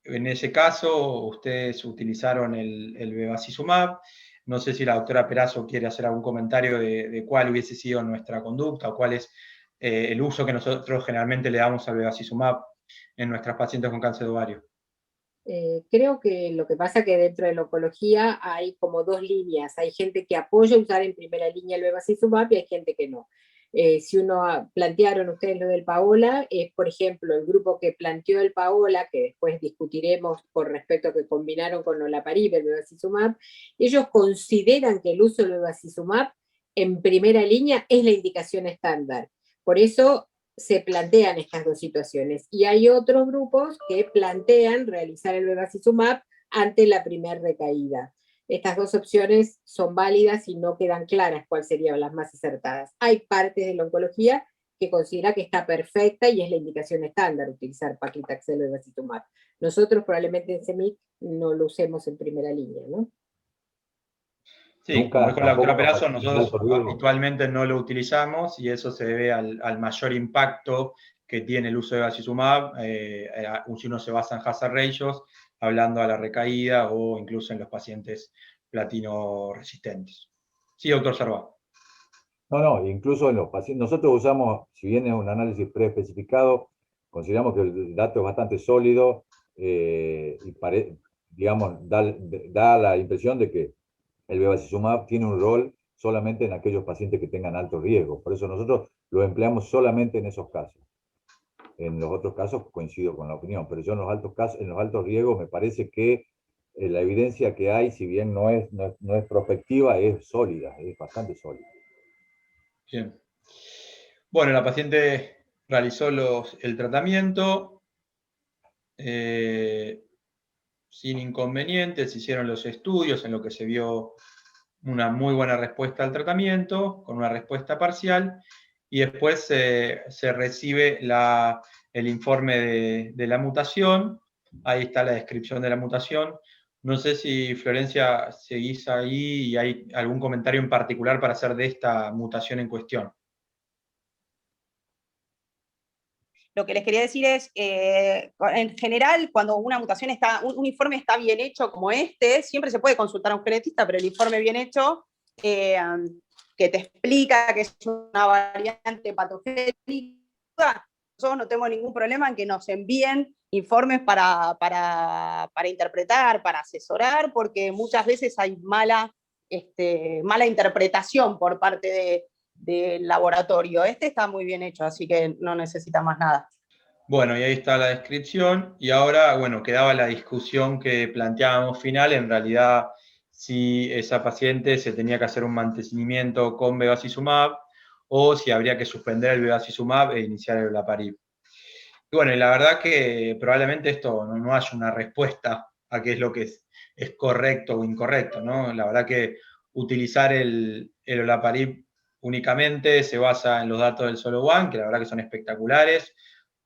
En ese caso, ustedes utilizaron el bevacizumab. No sé si la doctora Perazo quiere hacer algún comentario de cuál hubiese sido nuestra conducta o cuál es el uso que nosotros generalmente le damos al bevacizumab en nuestras pacientes con cáncer de ovario. Creo que lo que pasa es que dentro de la oncología hay como dos líneas. Hay gente que apoya usar en primera línea el bevacizumab y hay gente que no. Si plantearon ustedes lo del Paola, por ejemplo, el grupo que planteó el Paola, que después discutiremos con respecto a que combinaron con olaparib el bevacizumab, ellos consideran que el uso del bevacizumab en primera línea es la indicación estándar. Por eso se plantean estas dos situaciones. Y hay otros grupos que plantean realizar el bevacizumab ante la primera recaída. Estas dos opciones son válidas y no quedan claras cuáles serían las más acertadas. Hay partes de la oncología que considera que está perfecta y es la indicación estándar utilizar paclitaxel o bevacizumab. Nosotros probablemente en CEMIC no lo usemos en primera línea, ¿no? Sí, como dijo la doctora Perazo, nosotros habitualmente no lo utilizamos y eso se debe al mayor impacto que tiene el uso de bevacizumab, si uno se basa en hazard ratios, hablando a la recaída o incluso en los pacientes platino resistentes. Sí, doctor Sarvá. No, incluso en los pacientes, nosotros usamos, si bien es un análisis preespecificado, consideramos que el dato es bastante sólido y digamos, da la impresión de que el bevacizumab tiene un rol solamente en aquellos pacientes que tengan alto riesgo. Por eso nosotros lo empleamos solamente en esos casos. En los otros casos coincido con la opinión, pero yo en los altos riesgos me parece que la evidencia que hay, si bien no es prospectiva, es sólida, es bastante sólida. Bien. Bueno, la paciente realizó el tratamiento sin inconvenientes, se hicieron los estudios en lo que se vio una muy buena respuesta al tratamiento, con una respuesta parcial, y después se recibe el informe de la mutación. Ahí está la descripción de la mutación, No sé si, Florencia, seguís ahí y hay algún comentario en particular para hacer de esta mutación en cuestión. Lo que les quería decir es, en general, cuando una mutación un informe está bien hecho como este, siempre se puede consultar a un genetista, pero el informe bien hecho, que te explica que es una variante patogénica, nosotros no tenemos ningún problema en que nos envíen informes para interpretar, para asesorar, porque muchas veces hay mala interpretación por parte del laboratorio. Este está muy bien hecho, así que no necesita más nada. Bueno, y ahí está la descripción, y ahora, bueno, quedaba la discusión que planteábamos final, en realidad, si esa paciente se tenía que hacer un mantenimiento con bevacizumab, o si habría que suspender el bevacizumab e iniciar el olaparib. Y bueno, y la verdad que probablemente esto no haya una respuesta a qué es lo que es correcto o incorrecto, ¿no? La verdad que utilizar el olaparib únicamente se basa en los datos del SOLO-1, que la verdad que son espectaculares,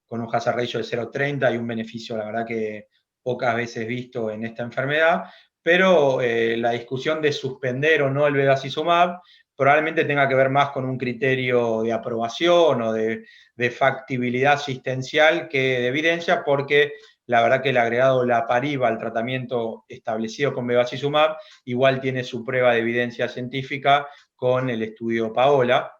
con un hazard ratio de 0,30 y un beneficio, la verdad que pocas veces visto en esta enfermedad, pero la discusión de suspender o no el bevacizumab probablemente tenga que ver más con un criterio de aprobación o de factibilidad asistencial que de evidencia, porque la verdad que el agregado olaparib al tratamiento establecido con bevacizumab igual tiene su prueba de evidencia científica con el estudio PAOLA,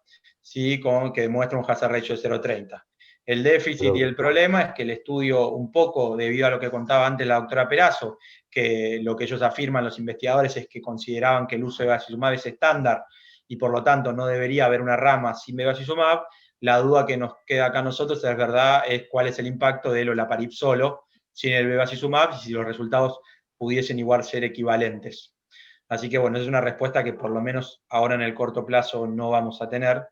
¿sí? Que demuestra un hazard ratio de 0,30. El déficit y el problema es que el estudio, un poco debido a lo que contaba antes la doctora Perazo, que lo que ellos afirman los investigadores es que consideraban que el uso de bevacizumab es estándar y por lo tanto no debería haber una rama sin bevacizumab. La duda que nos queda acá a nosotros es verdad es cuál es el impacto del olaparib solo sin el bevacizumab y si los resultados pudiesen igual ser equivalentes. Así que bueno, esa es una respuesta que por lo menos ahora en el corto plazo no vamos a tener,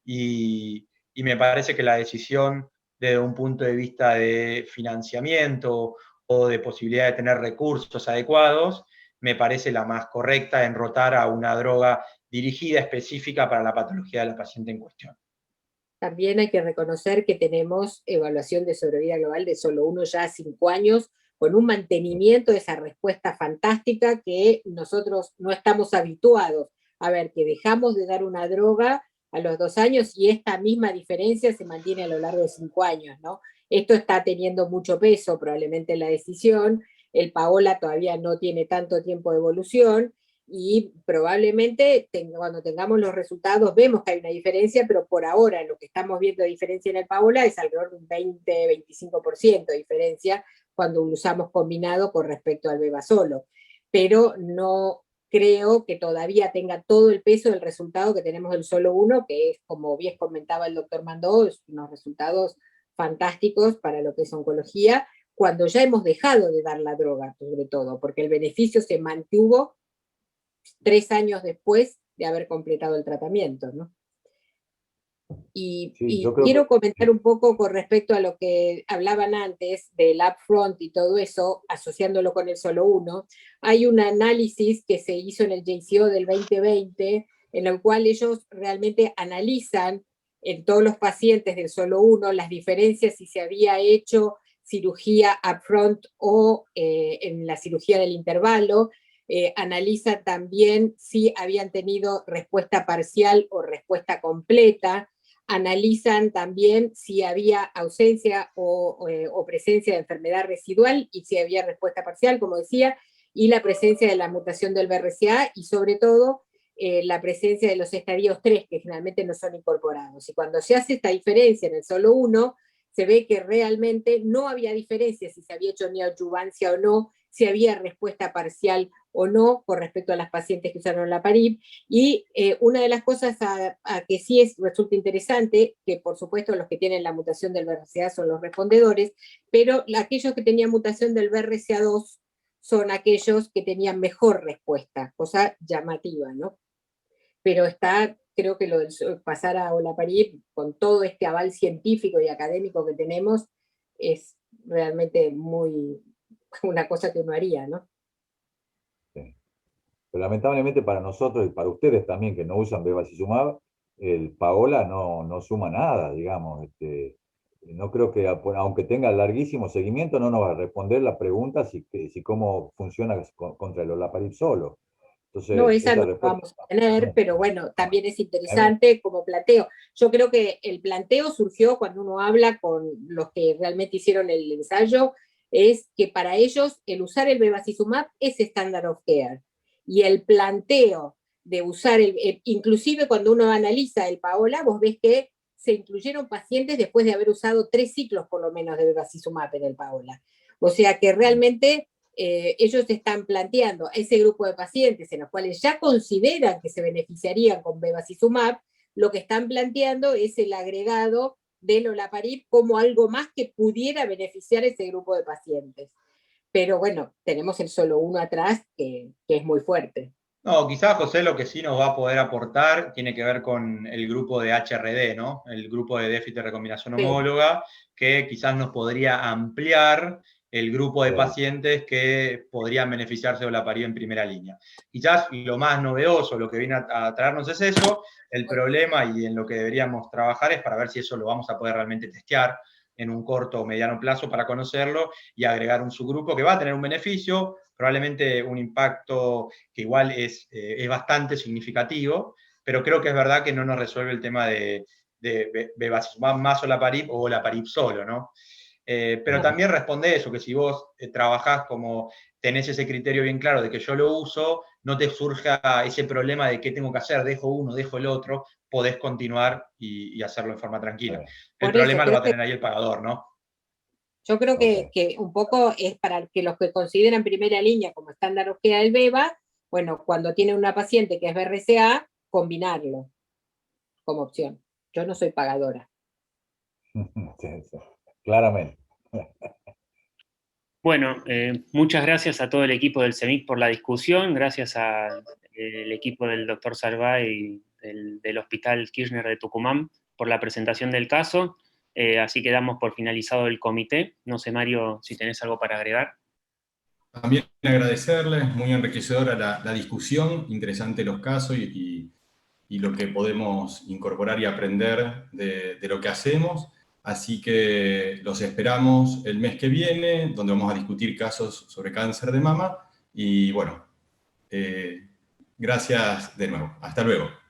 y me parece que la decisión desde un punto de vista de financiamiento o de posibilidad de tener recursos adecuados, me parece la más correcta en rotar a una droga dirigida específica para la patología de la paciente en cuestión. También hay que reconocer que tenemos evaluación de sobrevida global de SOLO-1 ya 5 años, con un mantenimiento de esa respuesta fantástica que nosotros no estamos habituados. A ver, que dejamos de dar una droga a los 2 años y esta misma diferencia se mantiene a lo largo de 5 años, ¿no? Esto está teniendo mucho peso probablemente en la decisión. El PAOLA todavía no tiene tanto tiempo de evolución, y probablemente cuando tengamos los resultados vemos que hay una diferencia, pero por ahora lo que estamos viendo de diferencia en el PAOLA es alrededor de un 20-25% de diferencia cuando lo usamos combinado con respecto al beba solo. Pero no creo que todavía tenga todo el peso del resultado que tenemos del SOLO-1, que es, como bien comentaba el doctor Mandó, unos resultados fantásticos para lo que es oncología, cuando ya hemos dejado de dar la droga, sobre todo, porque el beneficio se mantuvo 3 años después de haber completado el tratamiento, ¿no? Y quiero comentar un poco con respecto a lo que hablaban antes del upfront y todo eso, asociándolo con el SOLO-1. Hay un análisis que se hizo en el JCO del 2020, en el cual ellos realmente analizan en todos los pacientes del SOLO-1 las diferencias si se había hecho cirugía upfront o en la cirugía del intervalo. Analiza también si habían tenido respuesta parcial o respuesta completa. Analizan también si había ausencia o presencia de enfermedad residual y si había respuesta parcial, como decía, y la presencia de la mutación del BRCA y sobre todo la presencia de los estadios 3, que generalmente no son incorporados. Y cuando se hace esta diferencia en el SOLO-1, se ve que realmente no había diferencia si se había hecho neoadjuvancia o no, si había respuesta parcial o no con respecto a las pacientes que usaron olaparib. Y una de las cosas a que sí resulta interesante, que por supuesto los que tienen la mutación del BRCA son los respondedores, pero aquellos que tenían mutación del BRCA2 son aquellos que tenían mejor respuesta, cosa llamativa, ¿no? Pero creo que lo de pasar a olaparib, con todo este aval científico y académico que tenemos, es realmente una cosa que uno haría, ¿no? Sí. Pero lamentablemente para nosotros y para ustedes también que no usan bevacizumab, el PAOLA no suma nada, digamos. no creo que, aunque tenga larguísimo seguimiento, no nos va a responder la pregunta si cómo funciona contra el olaparib solo. Entonces, no, esa no la vamos a tener, pero bueno, también es interesante como planteo. Yo creo que el planteo surgió cuando uno habla con los que realmente hicieron el ensayo, es que para ellos el usar el bevacizumab es standard of care. Y el planteo de usar, inclusive cuando uno analiza el Paola, vos ves que se incluyeron pacientes después de haber usado 3 ciclos por lo menos de bevacizumab en el Paola. O sea que realmente ellos están planteando ese grupo de pacientes en los cuales ya consideran que se beneficiarían con bevacizumab, lo que están planteando es el agregado del olaparib como algo más que pudiera beneficiar a ese grupo de pacientes. Pero bueno, tenemos el solo uno atrás que es muy fuerte. No, quizás, José, lo que sí nos va a poder aportar tiene que ver con el grupo de HRD, ¿no? El grupo de déficit de recombinación homóloga, que quizás nos podría ampliar el grupo de pacientes que podrían beneficiarse de olaparib en primera línea. Quizás lo más novedoso, lo que viene a traernos es eso. El problema y en lo que deberíamos trabajar es para ver si eso lo vamos a poder realmente testear en un corto o mediano plazo para conocerlo y agregar un subgrupo que va a tener un beneficio, probablemente un impacto que igual es bastante significativo, pero creo que es verdad que no nos resuelve el tema de bevacizumab más olaparib o olaparib solo, ¿no? Pero también responde eso, que si vos trabajás como tenés ese criterio bien claro de que yo lo uso, no te surja ese problema de qué tengo que hacer, dejo uno, dejo el otro, podés continuar y hacerlo en forma tranquila. El problema lo va a tener ahí el pagador, ¿no? Yo creo que un poco es para que los que consideran primera línea como estándar of care el beva, bueno, cuando tiene una paciente que es BRCA, combinarlo como opción. Yo no soy pagadora. Sí. Claramente. Bueno, muchas gracias a todo el equipo del CEMIC por la discusión, gracias al equipo del doctor Salvay del Hospital Kirchner de Tucumán por la presentación del caso. Así que damos por finalizado el comité. No sé, Mario, si tenés algo para agregar. También agradecerles, muy enriquecedora la discusión, interesante los casos y lo que podemos incorporar y aprender de lo que hacemos. Así que los esperamos el mes que viene, donde vamos a discutir casos sobre cáncer de mama. Y bueno, gracias de nuevo. Hasta luego.